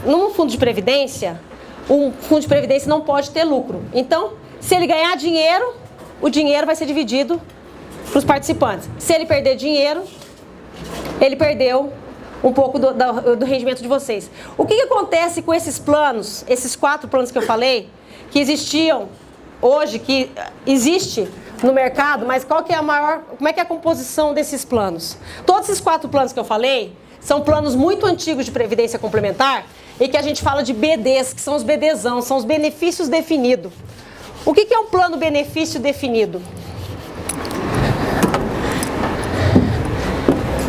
Num fundo de previdência, um fundo de previdência não pode ter lucro. Então, se ele ganhar dinheiro, o dinheiro vai ser dividido para os participantes. Se ele perder dinheiro, ele perdeu um pouco do rendimento de vocês. O que acontece com esses planos, esses 4 planos que eu falei, que existiam hoje, que existe no mercado, mas qual que é como é que é a composição desses planos? Todos esses 4 planos que eu falei são planos muito antigos de previdência complementar e que a gente fala de BDs, que são os BDzão, são os benefícios definidos. O que é um plano benefício definido?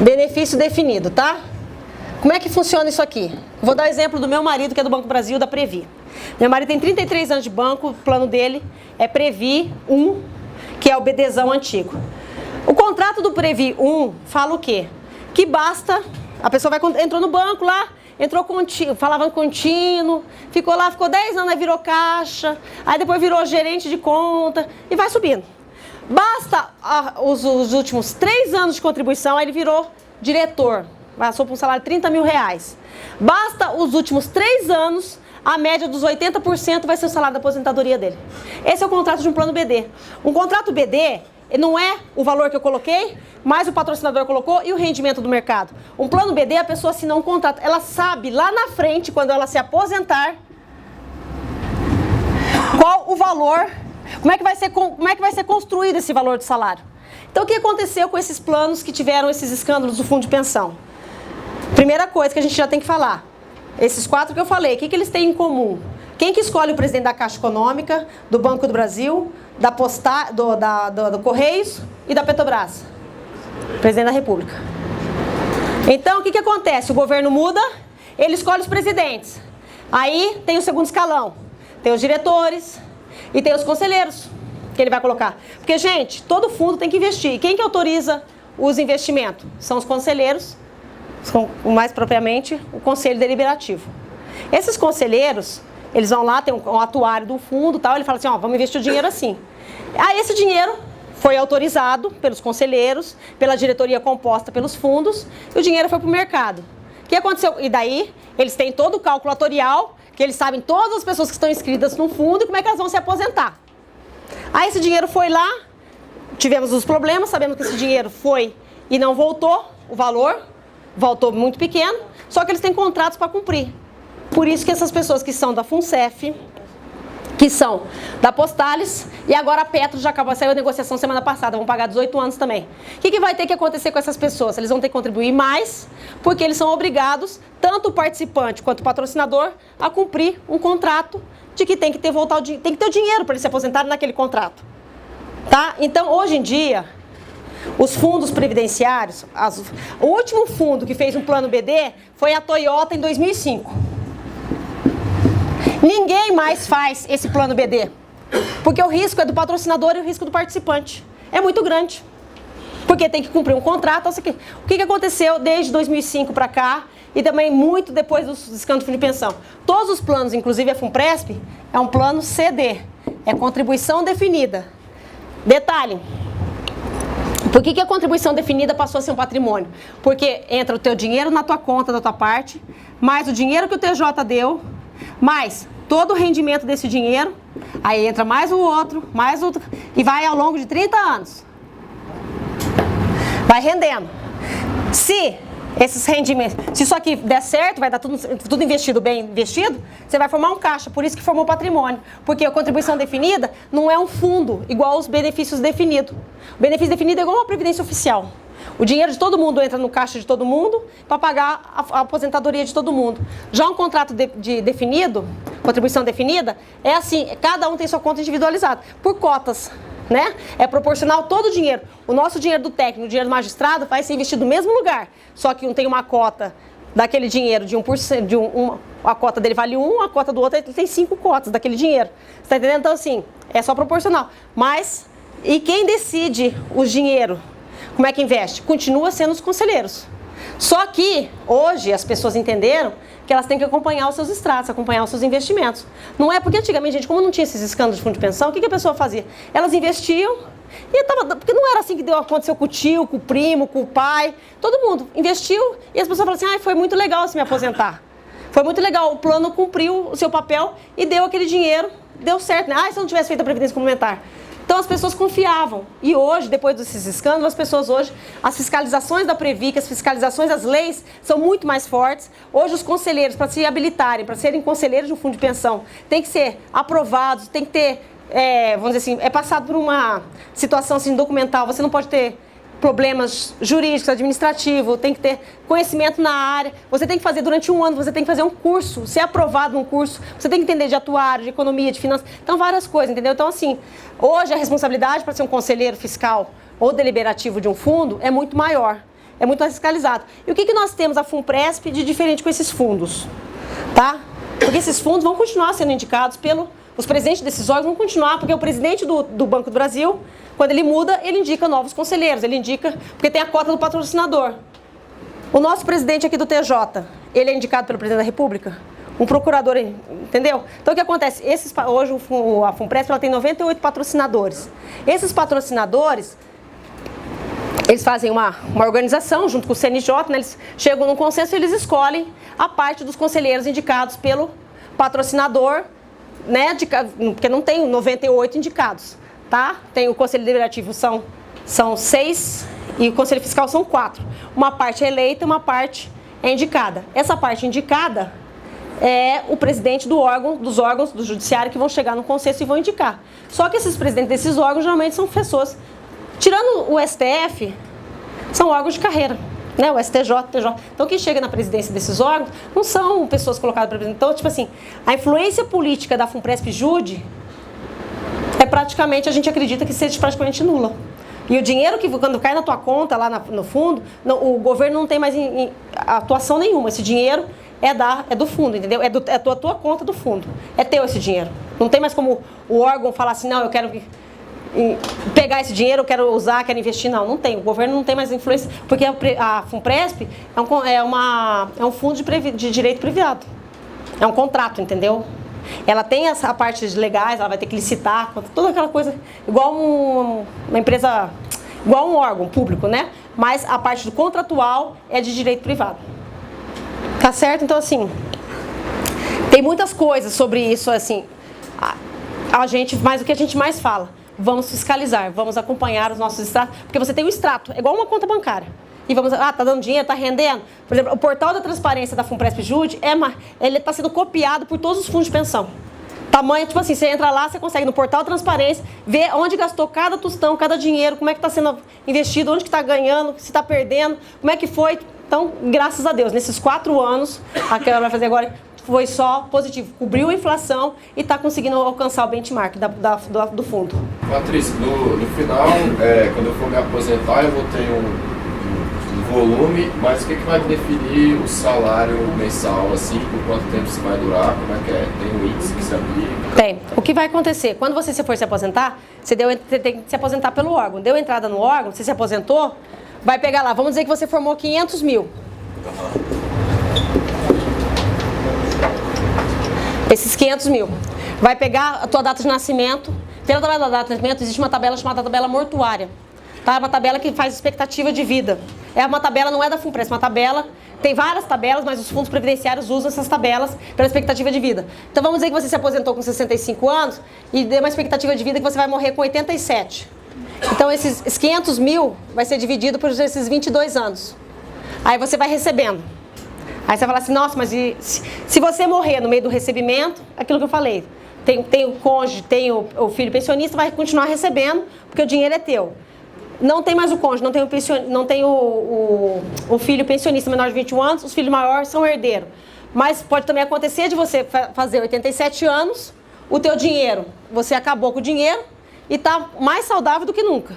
Benefício definido, tá? Como é que funciona isso aqui? Vou dar exemplo do meu marido, que é do Banco Brasil, da Previ. Meu marido tem 33 anos de banco, o plano dele é Previ 1, que é o BDzão antigo. O contrato do Previ 1 fala o quê? Que basta, a pessoa entrou no banco lá, entrou contínuo, falava contínuo, ficou 10 anos, aí virou caixa, aí depois virou gerente de conta e vai subindo. Basta os últimos 3 anos de contribuição, aí ele virou diretor, passou por um salário de 30 mil reais. Basta os últimos 3 anos, a média dos 80% vai ser o salário da aposentadoria dele. Esse é o contrato de um plano BD. Um contrato BD não é o valor que eu coloquei, mais o patrocinador colocou e o rendimento do mercado. Um plano BD, a pessoa assinou um contrato. Ela sabe lá na frente, quando ela se aposentar, qual o valor, como é que vai ser construído esse valor de salário. Então, o que aconteceu com esses planos que tiveram esses escândalos do fundo de pensão? Primeira coisa que a gente já tem que falar. Esses 4 que eu falei, o que eles têm em comum? Quem que escolhe o presidente da Caixa Econômica, do Banco do Brasil, do Correios e da Petrobras? Presidente da República. Então, o que acontece? O governo muda, ele escolhe os presidentes. Aí tem o segundo escalão. Tem os diretores e tem os conselheiros que ele vai colocar. Porque, gente, todo fundo tem que investir. E quem que autoriza os investimentos? São os conselheiros mais propriamente o Conselho Deliberativo. Esses conselheiros, eles vão lá, tem um atuário do fundo e tal, ele fala assim, ó, vamos investir o dinheiro assim. Aí esse dinheiro foi autorizado pelos conselheiros, pela diretoria composta pelos fundos, e o dinheiro foi para o mercado. O que aconteceu? E daí, eles têm todo o cálculo atorial, que eles sabem todas as pessoas que estão inscritas no fundo e como é que elas vão se aposentar. Aí esse dinheiro foi lá, tivemos os problemas, sabemos que esse dinheiro foi e não voltou, o valor voltou muito pequeno, só que eles têm contratos para cumprir. Por isso que essas pessoas que são da FUNCEF, que são da Postales, e agora a Petro já acabou, saiu a negociação semana passada, vão pagar 18 anos também. O que vai ter que acontecer com essas pessoas? Eles vão ter que contribuir mais, porque eles são obrigados, tanto o participante quanto o patrocinador, a cumprir um contrato de que tem que ter o dinheiro para eles se aposentarem naquele contrato. Tá? Então, hoje em dia, os fundos previdenciários, o último fundo que fez um plano BD foi a Toyota em 2005. Ninguém mais faz esse plano BD, porque o risco é do patrocinador e o risco do participante. É muito grande, porque tem que cumprir um contrato. O que aconteceu desde 2005 para cá e também muito depois dos escândalos de fundo de pensão? Todos os planos, inclusive a FUNPRESP, é um plano CD, é contribuição definida. Detalhe, por que a contribuição definida passou a ser um patrimônio? Porque entra o teu dinheiro na tua conta da tua parte, mais o dinheiro que o TJ deu, mais todo o rendimento desse dinheiro, aí entra mais o outro, e vai ao longo de 30 anos. Vai rendendo. Se esses rendimentos, se isso aqui der certo, vai dar tudo investido, bem investido, você vai formar um caixa, por isso que formou patrimônio. Porque a contribuição definida não é um fundo igual aos benefícios definidos. O benefício definido é igual uma previdência oficial. O dinheiro de todo mundo entra no caixa de todo mundo para pagar a aposentadoria de todo mundo. Já um contrato definido, contribuição definida, é assim, cada um tem sua conta individualizada, por cotas, né? É proporcional todo o dinheiro. O nosso dinheiro do técnico, o dinheiro do magistrado vai ser investido no mesmo lugar, só que um tem uma cota daquele dinheiro de 1%, a cota dele vale 1, a cota do outro ele tem 5 cotas daquele dinheiro. Você está entendendo? Então assim, é só proporcional. Mas, e quem decide o dinheiro? Como é que investe? Continua sendo os conselheiros. Só que, hoje, as pessoas entenderam que elas têm que acompanhar os seus extratos, acompanhar os seus investimentos. Não é porque antigamente, gente, como não tinha esses escândalos de fundo de pensão, o que a pessoa fazia? Elas investiam, porque não era assim que aconteceu com o tio, com o primo, com o pai. Todo mundo investiu e as pessoas falaram assim, foi muito legal se me aposentar. Foi muito legal, o plano cumpriu o seu papel e deu aquele dinheiro, deu certo, né? Se eu não tivesse feito a previdência complementar. Então as pessoas confiavam. E hoje, depois desses escândalos, as pessoas hoje, as fiscalizações da Previc, as fiscalizações das leis são muito mais fortes. Hoje os conselheiros, para se habilitarem, para serem conselheiros de um fundo de pensão, tem que ser aprovados, tem que ter, vamos dizer assim, é passado por uma situação assim, documental, você não pode ter problemas jurídicos, administrativos, tem que ter conhecimento na área, você tem que fazer durante um ano, você tem que fazer um curso, ser aprovado num curso, você tem que entender de atuário, de economia, de finanças, então várias coisas, entendeu? Então assim, hoje a responsabilidade para ser um conselheiro fiscal ou deliberativo de um fundo é muito maior, é muito mais fiscalizado. E o que nós temos a FUNPRESP de diferente com esses fundos, tá? Porque esses fundos vão continuar sendo indicados os presidentes desses órgãos vão continuar, porque o presidente do Banco do Brasil, quando ele muda, ele indica novos conselheiros, ele indica, porque tem a cota do patrocinador. O nosso presidente aqui do TJ, ele é indicado pelo presidente da República, um procurador, entendeu? Então o que acontece? Hoje a FUNPRESP ela tem 98 patrocinadores. Esses patrocinadores, eles fazem uma organização junto com o CNJ, né? Eles chegam num consenso e eles escolhem a parte dos conselheiros indicados pelo patrocinador, né, porque não tem 98 indicados, tá? Tem o Conselho Deliberativo, são 6 e o Conselho Fiscal são 4. Uma parte é eleita, uma parte é indicada. Essa parte indicada é o presidente dos órgãos do judiciário que vão chegar no consenso e vão indicar. Só que esses presidentes desses órgãos geralmente são pessoas, tirando o STF, são órgãos de carreira. Né, o STJ, TJ. Então, quem chega na presidência desses órgãos não são pessoas colocadas para presidente. Então, tipo assim, a influência política da FUNPRESP-JUDE é praticamente, a gente acredita que seja praticamente nula. E o dinheiro que quando cai na tua conta, lá no fundo, o governo não tem mais atuação nenhuma. Esse dinheiro é do fundo, entendeu? É a tua conta do fundo. É teu esse dinheiro. Não tem mais como o órgão falar assim, não, eu quero que... pegar esse dinheiro, eu quero usar, quero investir. Não tem. O governo não tem mais influência, porque a FUNPRESP é um fundo de direito privado. É um contrato, entendeu? Ela tem essa parte de legais, ela vai ter que licitar, toda aquela coisa, igual uma empresa, igual um órgão público, né? Mas a parte do contratual é de direito privado. Tá certo? Então, assim, tem muitas coisas sobre isso, assim, mas o que a gente mais fala, vamos fiscalizar, vamos acompanhar os nossos extratos, porque você tem um extrato, é igual uma conta bancária. E vamos, tá dando dinheiro, tá rendendo. Por exemplo, o portal da transparência da FUNPRESP Jude, ele está sendo copiado por todos os fundos de pensão. Tamanho, tipo assim, você entra lá, você consegue no portal transparência, ver onde gastou cada tostão, cada dinheiro, como é que está sendo investido, onde que está ganhando, se está perdendo, como é que foi. Então, graças a Deus, nesses 4 anos, a Câmara vai fazer agora, foi só positivo. Cobriu a inflação e está conseguindo alcançar o benchmark do fundo. Patrícia, no final, quando eu for me aposentar, eu vou ter um volume, mas o que vai definir o salário mensal, assim, por quanto tempo isso vai durar, como é que é? Tem um índice que se aplica? Tem. O que vai acontecer? Quando você for se aposentar, você tem que se aposentar pelo órgão. Deu entrada no órgão, você se aposentou, vai pegar lá, vamos dizer que você formou 500 mil. Esses 500 mil. Vai pegar a tua data de nascimento. Pela tabela da data de nascimento, existe uma tabela chamada tabela mortuária. Tá? É uma tabela que faz expectativa de vida. É uma tabela, não é da FUNPRESP, é uma tabela, tem várias tabelas, mas os fundos previdenciários usam essas tabelas pela expectativa de vida. Então vamos dizer que você se aposentou com 65 anos e deu uma expectativa de vida que você vai morrer com 87. Então esses 500 mil vai ser dividido por esses 22 anos. Aí você vai recebendo. Aí você vai falar assim, nossa, mas se você morrer no meio do recebimento, aquilo que eu falei, tem o cônjuge, tem o filho pensionista, vai continuar recebendo, porque o dinheiro é teu. Não tem mais o cônjuge, não tem o filho pensionista menor de 21 anos, os filhos maiores são herdeiros. Mas pode também acontecer de você fazer 87 anos, o teu dinheiro, você acabou com o dinheiro e tá mais saudável do que nunca.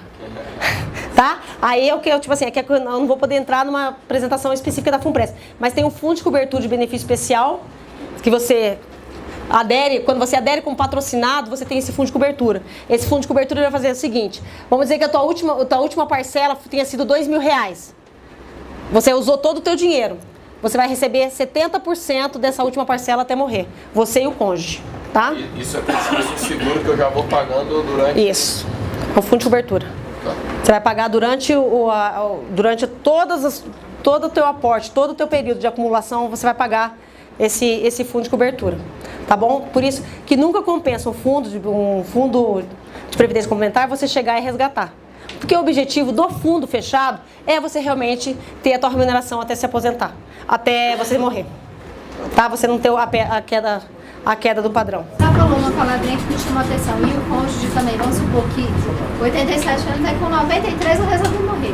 Tá? Aí é o que eu, tipo assim, eu não vou poder entrar numa apresentação específica da FUNPRESP, mas tem um fundo de cobertura de benefício especial que você adere, quando você adere como patrocinado, você tem esse fundo de cobertura. Esse fundo de cobertura vai fazer o seguinte, vamos dizer que a tua última parcela tenha sido R$2.000. Você usou todo o teu dinheiro. Você vai receber 70% dessa última parcela até morrer. Você e o cônjuge, tá? Isso é como se fosse um seguro que eu já vou pagando durante... Isso, é um fundo de cobertura. Tá. Você vai pagar durante todo o teu aporte, todo o teu período de acumulação, você vai pagar esse fundo de cobertura. Tá bom? Por isso que nunca compensa um fundo de previdência complementar você chegar e resgatar. Porque o objetivo do fundo fechado é você realmente ter a tua remuneração até se aposentar, até você morrer. Tá? Você não ter a queda do padrão. Você falou uma palavrinha que me chamou a atenção. E o cônjuge também, vamos supor que 87 anos, aí com 93 eu resolvi morrer.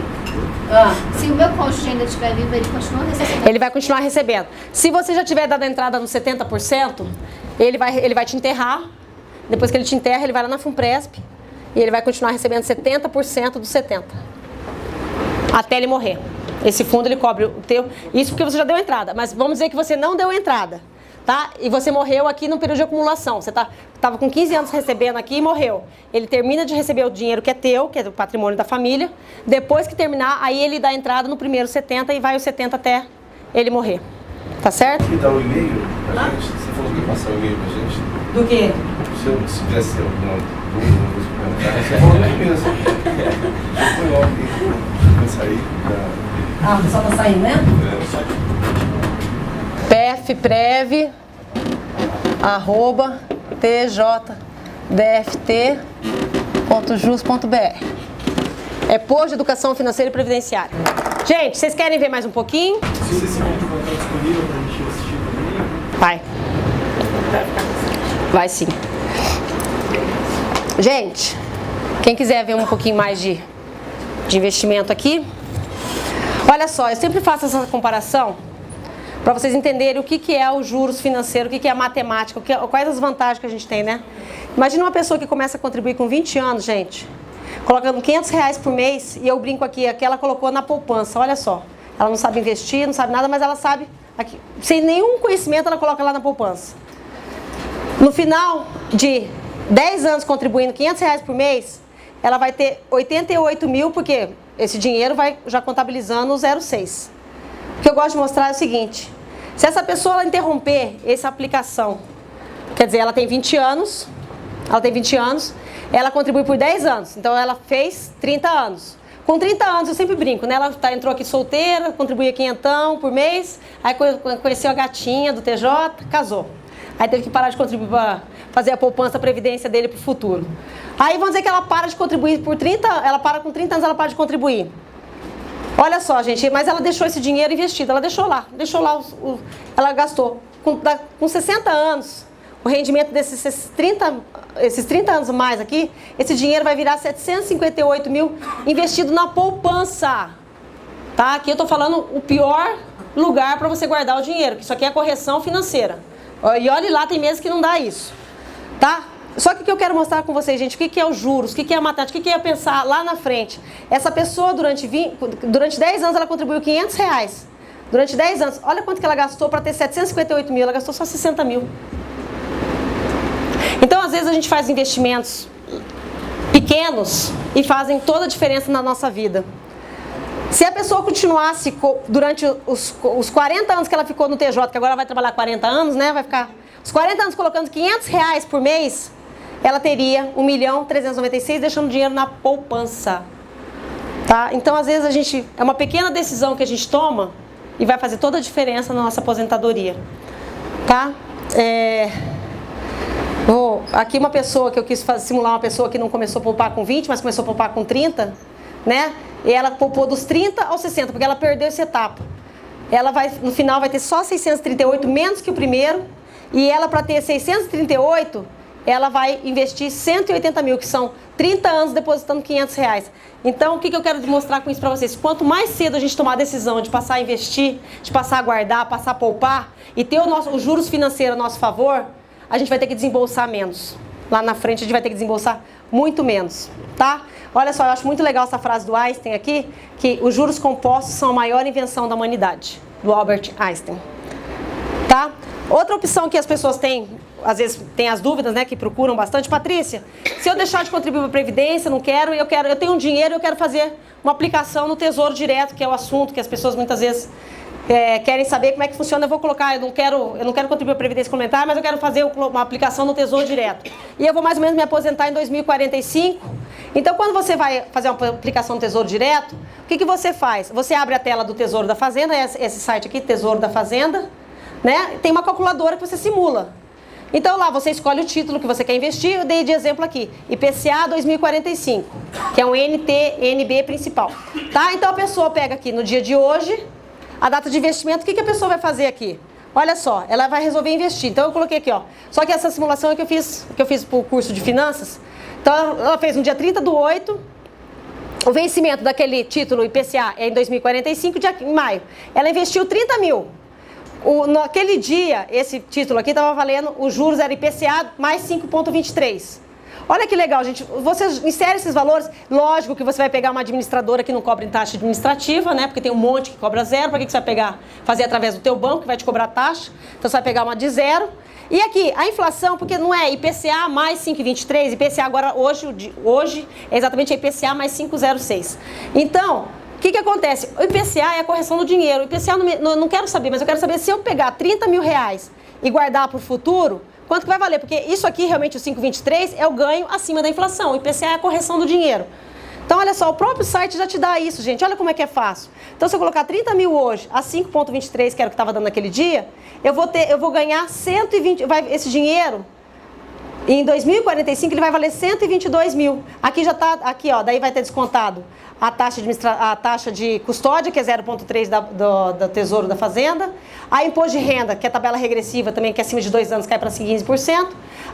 Se o meu cônjuge ainda estiver vivo, ele continua recebendo? Ele vai continuar recebendo. Se você já tiver dado a entrada nos 70%, ele vai te enterrar. Depois que ele te enterra, ele vai lá na FUNPRESP e ele vai continuar recebendo 70% dos 70%. Até ele morrer. Esse fundo ele cobre o teu... Isso porque você já deu entrada. Mas vamos dizer que você não deu entrada. Tá? E você morreu aqui no período de acumulação. Você estava com 15 anos recebendo aqui e morreu. Ele termina de receber o dinheiro que é teu, que é do patrimônio da família. Depois que terminar, aí ele dá entrada no primeiro 70 e vai os 70 até ele morrer. Tá certo? Me dá um e-mail pra gente? Você falou que ia passar um e-mail pra gente? Do quê? Se tivesse alguma dúvida, você falou bem mesmo. Já foi logo que vai sair. O pessoal tá saindo, né? pfprev@tjdft.jus.br. É Posto de Educação Financeira e Previdenciária. Gente, vocês querem ver mais um pouquinho? Se esse vídeo vai estar disponível para a gente assistir também. Vai. Vai sim. Gente, quem quiser ver um pouquinho mais de investimento aqui, olha só, eu sempre faço essa comparação para vocês entenderem o que é o juros financeiro, o que é a matemática, quais as vantagens que a gente tem, né? Imagina uma pessoa que começa a contribuir com 20 anos, gente, colocando R$500 por mês, e eu brinco aqui ela colocou na poupança, olha só. Ela não sabe investir, não sabe nada, mas ela sabe, aqui, sem nenhum conhecimento, ela coloca lá na poupança. No final de 10 anos contribuindo R$500 por mês, ela vai ter 88 mil, porque esse dinheiro vai já contabilizando o 0,6. O que eu gosto de mostrar é o seguinte, se essa pessoa ela interromper essa aplicação, quer dizer, ela tem 20 anos, ela contribui por 10 anos, então ela fez 30 anos. Com 30 anos, eu sempre brinco, né? Ela entrou aqui solteira, contribuía quinhentão por mês, aí conheceu a gatinha do TJ, casou. Aí teve que parar de contribuir para fazer a poupança, a previdência dele para o futuro. Aí vamos dizer que ela para de contribuir por 30, ela para com 30 anos, ela para de contribuir. Olha só, gente, mas ela deixou esse dinheiro investido, ela deixou lá ela gastou. Com 60 anos, o rendimento desses 30 anos mais aqui, esse dinheiro vai virar 758 mil investido na poupança. Tá? Aqui eu estou falando o pior lugar para você guardar o dinheiro, que isso aqui é correção financeira. E olhe lá, tem meses que não dá isso. Tá? Só que o que eu quero mostrar com vocês, gente, o que é os juros, o que é a matemática, o que é pensar lá na frente. Essa pessoa, durante 10 anos, ela contribuiu R$500. Durante 10 anos, olha quanto que ela gastou para ter 758 mil, ela gastou só 60 mil. Então, às vezes, a gente faz investimentos pequenos e fazem toda a diferença na nossa vida. Se a pessoa continuasse durante os 40 anos que ela ficou no TJ, que agora vai trabalhar 40 anos, né? Vai ficar os 40 anos colocando R$500 por mês, ela teria 1.396.000 deixando dinheiro na poupança. Tá? Então, às vezes, é uma pequena decisão que a gente toma e vai fazer toda a diferença na nossa aposentadoria. Tá? Aqui uma pessoa que eu quis simular, uma pessoa que não começou a poupar com 20, mas começou a poupar com 30, né? E ela poupou dos 30 aos 60, porque ela perdeu essa etapa. Ela no final vai ter só 638, menos que o primeiro, e ela, para ter 638, ela vai investir 180 mil, que são 30 anos depositando R$500. Então, o que eu quero mostrar com isso para vocês? Quanto mais cedo a gente tomar a decisão de passar a investir, de passar a guardar, passar a poupar, e ter os juros financeiros a nosso favor, a gente vai ter que desembolsar menos. Lá na frente a gente vai ter que desembolsar muito menos, tá? Olha só, eu acho muito legal essa frase do Einstein aqui, que os juros compostos são a maior invenção da humanidade, do Albert Einstein, tá? Outra opção que as pessoas têm, às vezes tem as dúvidas, né, que procuram bastante, Patrícia, se eu deixar de contribuir para a Previdência, não quero, eu tenho um dinheiro, eu quero fazer uma aplicação no Tesouro Direto, que é o assunto que as pessoas muitas vezes querem saber como é que funciona. Eu vou colocar, eu não quero contribuir para a Previdência Complementar, mas eu quero fazer uma aplicação no Tesouro Direto. E eu vou mais ou menos me aposentar em 2045. Então, quando você vai fazer uma aplicação no Tesouro Direto, o que você faz? Você abre a tela do Tesouro da Fazenda, esse site aqui, Tesouro da Fazenda, né? Tem uma calculadora que você simula. Então, lá você escolhe o título que você quer investir. Eu dei de exemplo aqui, IPCA 2045, que é um NTNB principal. Tá? Então, a pessoa pega aqui no dia de hoje a data de investimento. O que a pessoa vai fazer aqui? Olha só, ela vai resolver investir. Então, eu coloquei aqui, ó. Só que essa simulação é que eu fiz para o curso de finanças. Então, ela fez no dia 30/8. O vencimento daquele título IPCA é em 2045, em maio. Ela investiu 30 mil. Naquele dia, esse título aqui estava valendo, os juros era IPCA mais 5,23. Olha que legal, gente. Você insere esses valores, lógico que você vai pegar uma administradora que não cobra taxa administrativa, né? Porque tem um monte que cobra zero. Para que você vai pegar? Fazer através do teu banco, que vai te cobrar taxa. Então você vai pegar uma de zero. E aqui, a inflação, porque não é IPCA mais 5,23, IPCA agora, hoje é exatamente a IPCA mais 5,06. Então, o que acontece? O IPCA é a correção do dinheiro. O IPCA não quero saber, mas eu quero saber se eu pegar R$30 mil e guardar para o futuro, quanto que vai valer? Porque isso aqui, realmente, o 5,23 é o ganho acima da inflação. O IPCA é a correção do dinheiro. Então, olha só, o próprio site já te dá isso, gente. Olha como é que é fácil. Então, se eu colocar 30 mil hoje a 5,23, que era o que estava dando naquele dia, eu vou ganhar 120... esse dinheiro, em 2045, ele vai valer 122 mil. Aqui já está, aqui, ó, daí vai ter descontado a taxa de custódia, que é 0,3 do Tesouro da Fazenda. A imposto de renda, que é a tabela regressiva também, que acima de 2 anos cai para 15%.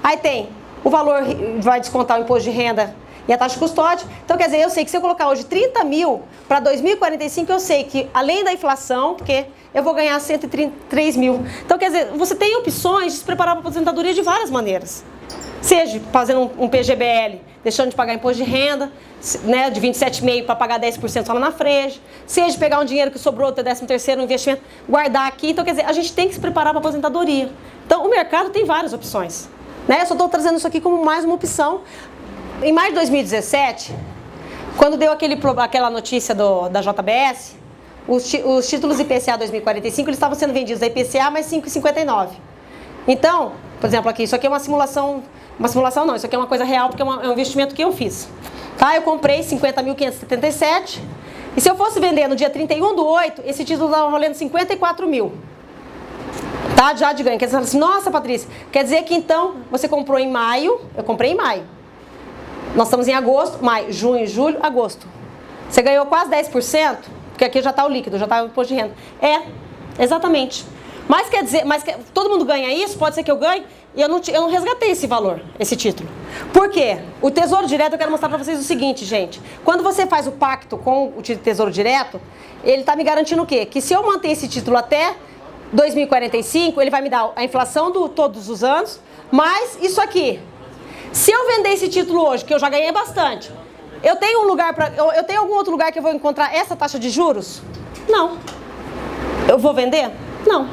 Aí tem o valor, vai descontar o imposto de renda e a taxa de custódia. Então, quer dizer, eu sei que se eu colocar hoje 30 mil para 2045, eu sei que, além da inflação, porque eu vou ganhar 133 mil. Então, quer dizer, você tem opções de se preparar para a aposentadoria de várias maneiras. Seja fazendo um PGBL, deixando de pagar imposto de renda, né, de 27,5% para pagar 10% só lá na frente. Seja pegar um dinheiro que sobrou, ter 13º, um investimento, guardar aqui. Então, quer dizer, a gente tem que se preparar para a aposentadoria. Então, o mercado tem várias opções. Né? Eu só estou trazendo isso aqui como mais uma opção. Em maio de 2017, quando deu aquela notícia da JBS, os títulos IPCA 2045, eles estavam sendo vendidos da IPCA mais 5,59. Então, por exemplo, aqui, isso aqui é uma simulação não, isso aqui é uma coisa real, porque é um investimento que eu fiz. Tá? Eu comprei 50.577, e se eu fosse vender no dia 31/8, esse título estava valendo 54 mil. Tá? Já de ganho. Quer dizer assim, nossa, Patrícia, quer dizer que então você comprou em maio, eu comprei em maio. Nós estamos em agosto, maio, junho, julho, agosto. Você ganhou quase 10%, porque aqui já está o líquido, já está o imposto de renda. Exatamente. Mas quer dizer, todo mundo ganha isso, pode ser que eu ganhe, e eu não resgatei esse valor, esse título. Por quê? O Tesouro Direto, eu quero mostrar para vocês o seguinte, gente. Quando você faz o pacto com o Tesouro Direto, ele está me garantindo o quê? Que se eu manter esse título até 2045, ele vai me dar a inflação todos os anos, mais isso aqui. Se eu vender esse título hoje, que eu já ganhei bastante, eu tenho eu tenho algum outro lugar que eu vou encontrar essa taxa de juros? Não. Eu vou vender? Não.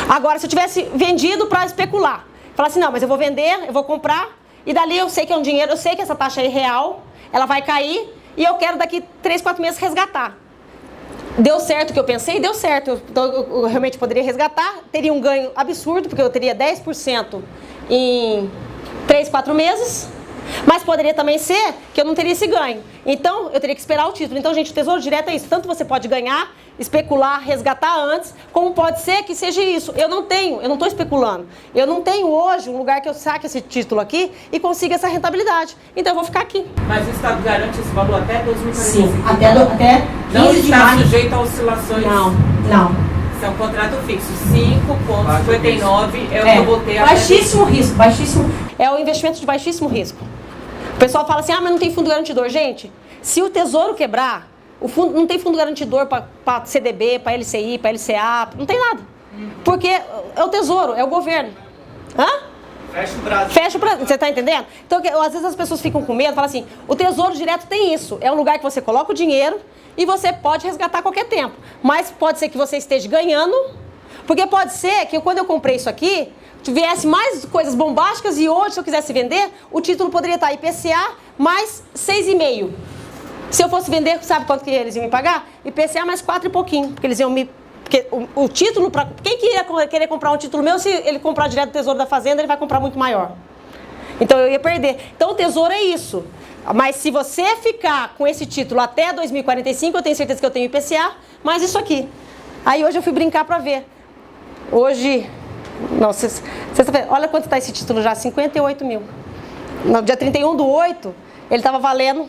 Agora, se eu tivesse vendido para especular, falar assim, não, mas eu vou vender, eu vou comprar, e dali eu sei que é um dinheiro, eu sei que essa taxa é real, ela vai cair, e eu quero daqui 3, 4 meses resgatar. Deu certo o que eu pensei? Deu certo. Eu realmente poderia resgatar, teria um ganho absurdo, porque eu teria 10% em 3, 4 meses, mas poderia também ser que eu não teria esse ganho. Então, eu teria que esperar o título. Então, gente, o Tesouro Direto é isso. Tanto você pode ganhar, especular, resgatar antes, como pode ser que seja isso. Eu não estou especulando. Eu não tenho hoje um lugar que eu saque esse título aqui e consiga essa rentabilidade. Então, eu vou ficar aqui. Mas o Estado garante esse valor até 2045? Sim, até não está sujeito a oscilações? Não. Isso é um contrato fixo. 5,59 é o que eu vou ter. Baixíssimo risco, baixíssimo. É um investimento de baixíssimo risco. O pessoal fala assim, mas não tem fundo garantidor. Gente, se o Tesouro quebrar, o fundo, não tem fundo garantidor para CDB, para LCI, para LCA, não tem nada. Porque é o Tesouro, é o governo. Fecha o braço. Fecha o braço, você está entendendo? Então, às vezes as pessoas ficam com medo, falam assim, o Tesouro Direto tem isso. É um lugar que você coloca o dinheiro e você pode resgatar a qualquer tempo. Mas pode ser que você esteja ganhando, porque pode ser que quando eu comprei isso aqui, tivesse mais coisas bombásticas e hoje, se eu quisesse vender, o título poderia estar IPCA mais 6,5. Se eu fosse vender, sabe quanto que eles iam me pagar? IPCA mais 4 e pouquinho, porque eles iam me... Porque o título, quem querer comprar um título meu, se ele comprar direto do Tesouro da Fazenda, ele vai comprar muito maior. Então eu ia perder. Então o Tesouro é isso. Mas se você ficar com esse título até 2045, eu tenho certeza que eu tenho IPCA, mais isso aqui. Aí hoje eu fui brincar para ver. Hoje... Não, sexta-feira, olha quanto está esse título já, 58 mil. No dia 31/8, ele estava valendo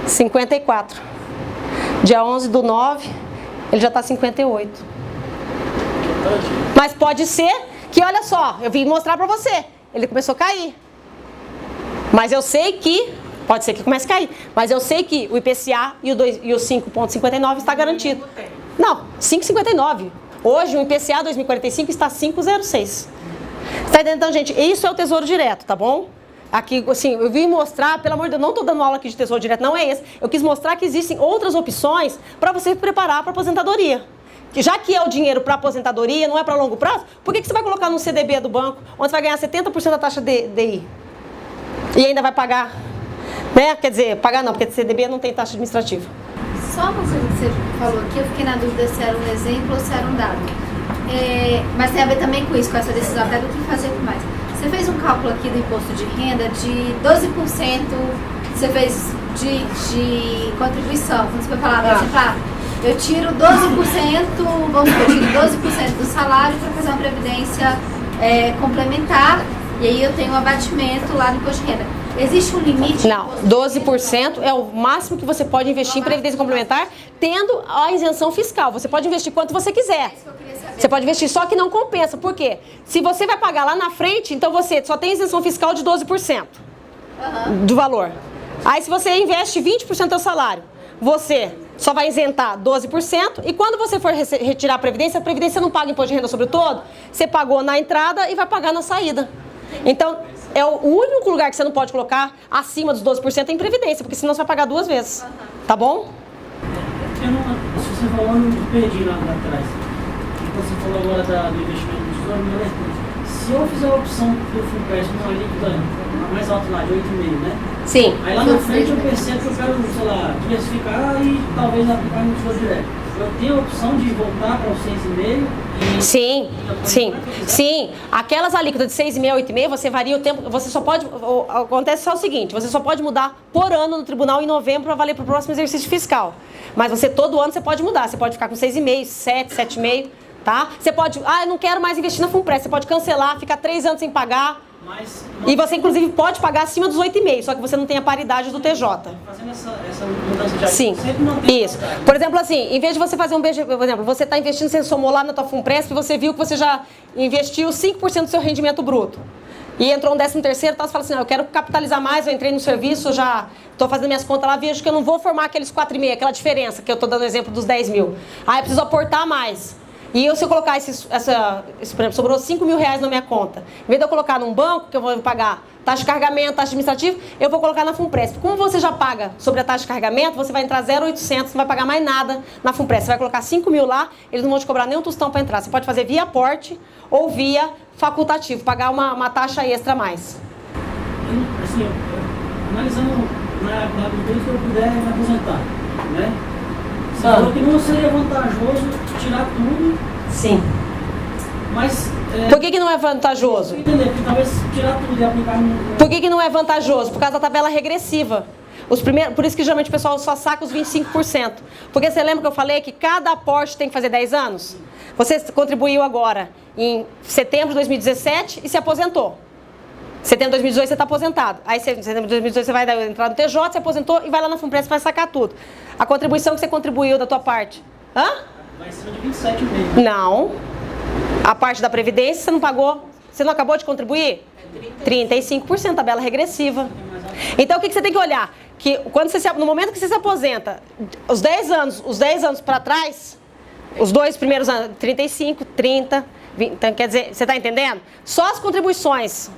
54. Dia 11/9, ele já está 58. Mas pode ser que, olha só, eu vim mostrar para você, ele começou a cair. Mas eu sei que, pode ser que comece a cair, mas eu sei que o IPCA e o 5,59 está garantido. Não, 5,59. Hoje, o IPCA 2045 está 5,06. Está entendendo? Então, gente, isso é o Tesouro Direto, tá bom? Aqui, assim, eu vim mostrar, pelo amor de Deus, não estou dando aula aqui de Tesouro Direto, não é esse. Eu quis mostrar que existem outras opções para você preparar para a aposentadoria. Já que é o dinheiro para aposentadoria, não é para longo prazo, por que você vai colocar no CDB do banco, onde você vai ganhar 70% da taxa de DI? E ainda vai pagar, né? Quer dizer, pagar não, porque CDB não tem taxa administrativa. Só uma coisa que você falou aqui, eu fiquei na dúvida se era um exemplo ou se era um dado. Mas tem a ver também com isso, com essa decisão até do que fazer com mais. Você fez um cálculo aqui do imposto de renda de 12%, você fez de contribuição. Quando você foi falar, por exemplo, eu tiro 12%, vamos supor, eu tiro 12% do salário para fazer uma previdência complementar, e aí eu tenho um abatimento lá no imposto de renda. Existe um limite? Não, 12% é o máximo que você pode investir em previdência complementar, tendo a isenção fiscal. Você pode investir quanto você quiser. Você pode investir, só que não compensa. Por quê? Se você vai pagar lá na frente, então você só tem isenção fiscal de 12% do valor. Aí se você investe 20% do seu salário, você só vai isentar 12%, e quando você for retirar a previdência não paga imposto de renda sobre o todo, você pagou na entrada e vai pagar na saída. Então, é o único lugar que você não pode colocar acima dos 12% é em previdência, porque senão você vai pagar 2 vezes. Tá bom? Se você falou, eu não perdi lá atrás. Você falou agora do investimento do tesouro, se eu fizer a opção do full press não é líquido, mais alto lá, de 8,5, né? Sim. Aí lá na frente eu percebo que eu quero, sei lá, diversificar e talvez aplicar no Tesouro Direto. Eu tenho a opção de voltar para os 6,5 e... Sim, sim, sim. Aquelas alíquotas de 6,5 a 8,5, você varia o tempo, você só pode, acontece só o seguinte, você só pode mudar por ano no tribunal em novembro para valer para o próximo exercício fiscal. Mas você, todo ano, você pode mudar, você pode ficar com 6,5, 7, 7,5, tá? Você pode, eu não quero mais investir na Funprest, você pode cancelar, ficar 3 anos sem pagar. Mas, E você, inclusive, pode pagar acima dos 8,5, só que você não tem a paridade do TJ. fazendo essa mudança de Sim, sempre mantém isso. Por exemplo, assim, em vez de você fazer um BG, por exemplo, você está investindo, você somou lá na tua Funpresp, você viu que você já investiu 5% do seu rendimento bruto. E entrou um 13º, tá, você fala assim, eu quero capitalizar mais, eu entrei no serviço, já estou fazendo minhas contas lá, vejo que eu não vou formar aqueles 4,5, aquela diferença que eu estou dando exemplo dos 10 mil. Aí eu preciso aportar mais. E eu, se eu colocar por exemplo, sobrou 5 mil reais na minha conta, em vez de eu colocar num banco, que eu vou pagar taxa de carregamento, taxa administrativa, eu vou colocar na Funpresp. Como você já paga sobre a taxa de carregamento, você vai entrar 0,800, não vai pagar mais nada na Funpresp. Você vai colocar 5 mil lá, eles não vão te cobrar nem um tostão para entrar. Você pode fazer via aporte ou via facultativo, pagar uma taxa extra a mais. Assim, analisando na medida que eu puder me aposentar, né? Você falou que não seria vantajoso tirar tudo. Sim. Mas... Por que não é vantajoso? Entender, porque talvez tirar tudo e aplicar no... Por que não é vantajoso? Por causa da tabela regressiva. Por isso que geralmente o pessoal só saca os 25%. Porque você lembra que eu falei que cada aporte tem que fazer 10 anos? Você contribuiu agora em setembro de 2017 e se aposentou. Setembro de 2018 você está aposentado. Aí, setembro de 2018 você vai entrar no TJ, se aposentou e vai lá na Funpresp e vai sacar tudo. A contribuição que você contribuiu da tua parte. Vai ser de 27,5. Não. A parte da Previdência você não pagou. Você não acabou de contribuir? 35%, tabela regressiva. Então o que você tem que olhar? Que quando no momento que você se aposenta, os 10 anos para trás, os 2 primeiros anos, 35, 30, 20, então, quer dizer, você está entendendo? Só as contribuições,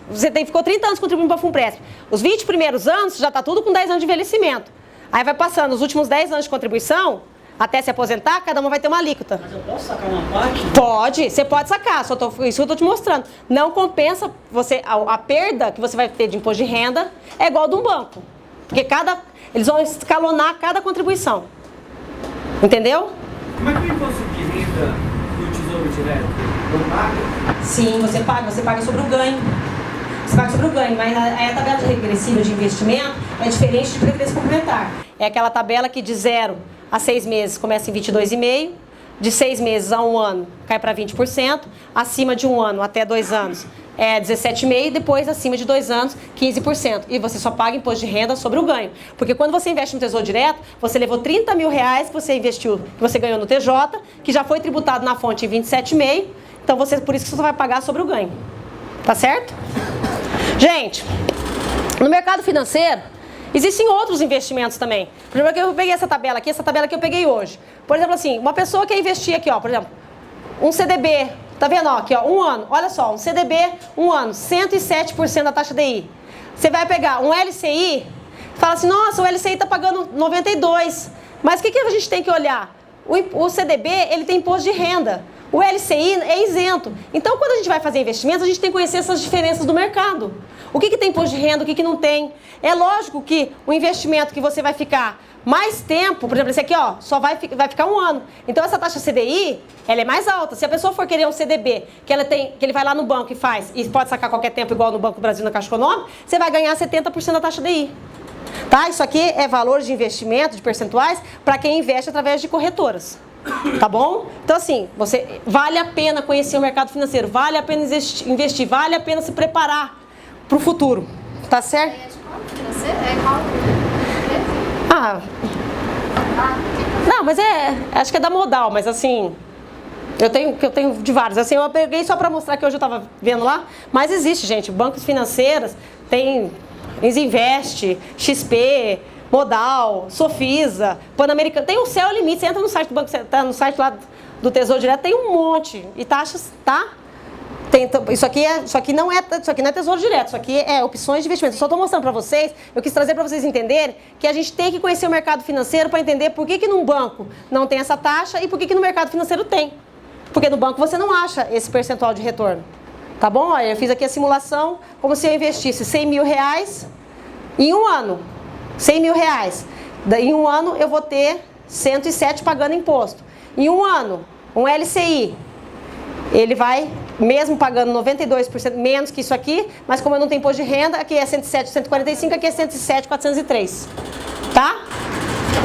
ficou 30 anos contribuindo para a Funpresp. Os 20 primeiros anos já está tudo com 10 anos de envelhecimento. Aí vai passando os últimos 10 anos de contribuição, até se aposentar, cada uma vai ter uma alíquota. Mas eu posso sacar uma parte? Pode, você pode sacar, isso que eu estou te mostrando. Não compensa, a perda que você vai ter de imposto de renda é igual a de um banco. Porque eles vão escalonar cada contribuição. Entendeu? Como é que o imposto de renda do Tesouro Direto não paga? Sim, você paga sobre o ganho. Você paga sobre o ganho, mas a tabela regressiva de investimento é diferente de previdência complementar. É aquela tabela que de 0 a 6 meses começa em 22,5%, de 6 meses a 1 ano cai para 20%, acima de 1 ano até 2 anos é 17,5%, depois acima de 2 anos, 15%. E você só paga imposto de renda sobre o ganho. Porque quando você investe no Tesouro Direto, você levou 30 mil reais que você investiu, que você ganhou no TJ, que já foi tributado na fonte em 27,5%, então por isso que você só vai pagar sobre o ganho. Tá certo? Gente, no mercado financeiro, existem outros investimentos também. Por exemplo, eu peguei essa tabela aqui eu peguei hoje. Por exemplo, assim, uma pessoa quer investir aqui, ó, por exemplo, um CDB, tá vendo, ó, aqui, ó, 1 ano, olha só, um CDB, 1 ano, 107% da taxa DI. Você vai pegar um LCI, fala assim, nossa, o LCI tá pagando 92%, mas o que a gente tem que olhar? O CDB, ele tem imposto de renda. O LCI é isento. Então, quando a gente vai fazer investimentos, a gente tem que conhecer essas diferenças do mercado. O que tem imposto de renda, o que não tem. É lógico que o investimento que você vai ficar mais tempo, por exemplo, esse aqui, ó, só vai ficar 1 ano. Então, essa taxa CDI, ela é mais alta. Se a pessoa for querer um CDB, que ele vai lá no banco e faz, e pode sacar qualquer tempo, igual no Banco do Brasil, na Caixa Econômica, você vai ganhar 70% da taxa DI. Tá? Isso aqui é valor de investimento, de percentuais, para quem investe através de corretoras. Tá bom? Então, assim, vale a pena conhecer o mercado financeiro, vale a pena investir, vale a pena se preparar para o futuro. Tá certo? Não, mas acho que é da Modal, mas assim, eu tenho de vários. Assim, eu peguei só para mostrar que hoje eu estava vendo lá, mas existe, gente, bancos financeiros, tem Isinvest, XP, Modal, Sofisa, Pan-Americano, tem o Céu é Limite, você entra no site do banco, tá no site lá do Tesouro Direto, tem um monte, e taxas, tá? Isso aqui não é Tesouro Direto, isso aqui é opções de investimento. Eu só estou mostrando para vocês, eu quis trazer para vocês entenderem que a gente tem que conhecer o mercado financeiro para entender por que num banco não tem essa taxa e por que no mercado financeiro tem. Porque no banco você não acha esse percentual de retorno. Tá bom? Olha, eu fiz aqui a simulação como se eu investisse 100 mil reais em um ano. 100 mil reais. Em um ano eu vou ter 107 pagando imposto. Em um ano, um LCI, ele vai, mesmo pagando 92% menos que isso aqui, mas como eu não tenho imposto de renda, aqui é 107,145, aqui é 107,403. Tá?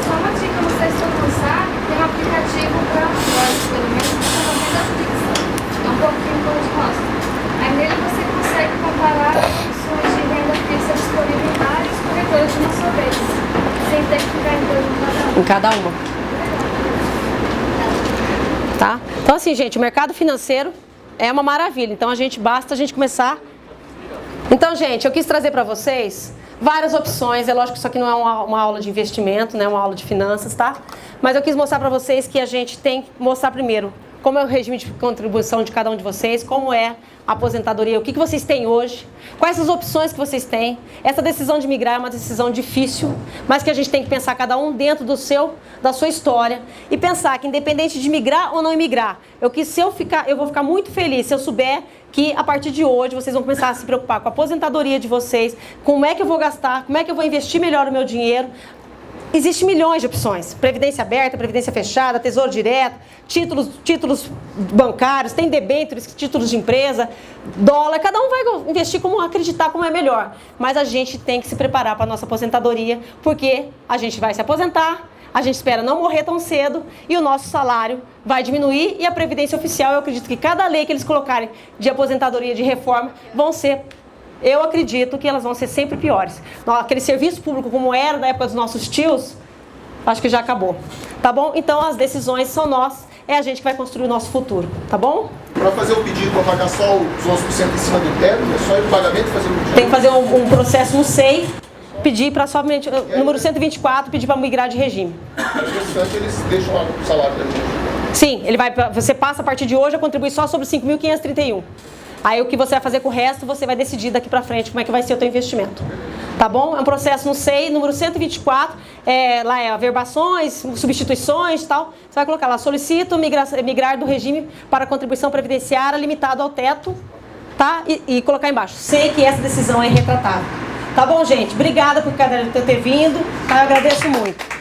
Só uma dica, não sei se todo mundo sabe, tem um aplicativo para Android, pelo menos, que chama Renda Fixa. É um pouquinho como de mostra. Aí nele você consegue comparar as opções de renda fixa disponíveis em várias corretoras de uma só vez, sem ter que ficar em cada uma. Tá? Então assim, gente, o mercado financeiro é uma maravilha. Então basta a gente começar. Então, gente, eu quis trazer para vocês várias opções. É lógico que isso aqui não é uma aula de investimento, né? Uma aula de finanças, tá? Mas eu quis mostrar para vocês que a gente tem que mostrar primeiro como é o regime de contribuição de cada um de vocês, como é a aposentadoria, o que vocês têm hoje, quais as opções que vocês têm. Essa decisão de migrar é uma decisão difícil, mas que a gente tem que pensar cada um dentro da sua história e pensar que independente de migrar ou não migrar, eu vou ficar muito feliz se eu souber que a partir de hoje vocês vão começar a se preocupar com a aposentadoria de vocês, como é que eu vou gastar, como é que eu vou investir melhor o meu dinheiro. Existem milhões de opções, previdência aberta, previdência fechada, tesouro direto, títulos bancários, tem debêntures, títulos de empresa, dólar, cada um vai investir como acreditar como é melhor. Mas a gente tem que se preparar para a nossa aposentadoria, porque a gente vai se aposentar, a gente espera não morrer tão cedo e o nosso salário vai diminuir e a previdência oficial, eu acredito que cada lei que eles colocarem de aposentadoria, de reforma, eu acredito que elas vão ser sempre piores. Aquele serviço público como era da época dos nossos tios, acho que já acabou. Tá bom? Então as decisões são nossas, é a gente que vai construir o nosso futuro. Tá bom? Para fazer o pedido, para pagar só os 11% em cima do teto, é só ir no pagamento e fazer o pedido? Tem que fazer um processo no SEI, pedir para somente, número 124, pedir para migrar de regime. O restante eles deixam lá no salário da gente? Sim, você passa a partir de hoje a contribuir só sobre 5.531. Aí o que você vai fazer com o resto, você vai decidir daqui pra frente como é que vai ser o teu investimento. Tá bom? É um processo no SEI, número 124, lá é averbações, substituições e tal. Você vai colocar lá, solicito migrar do regime para contribuição previdenciária limitado ao teto, tá? E colocar embaixo, sei que essa decisão é retratável. Tá bom, gente? Obrigada por ter vindo, tá? Eu agradeço muito.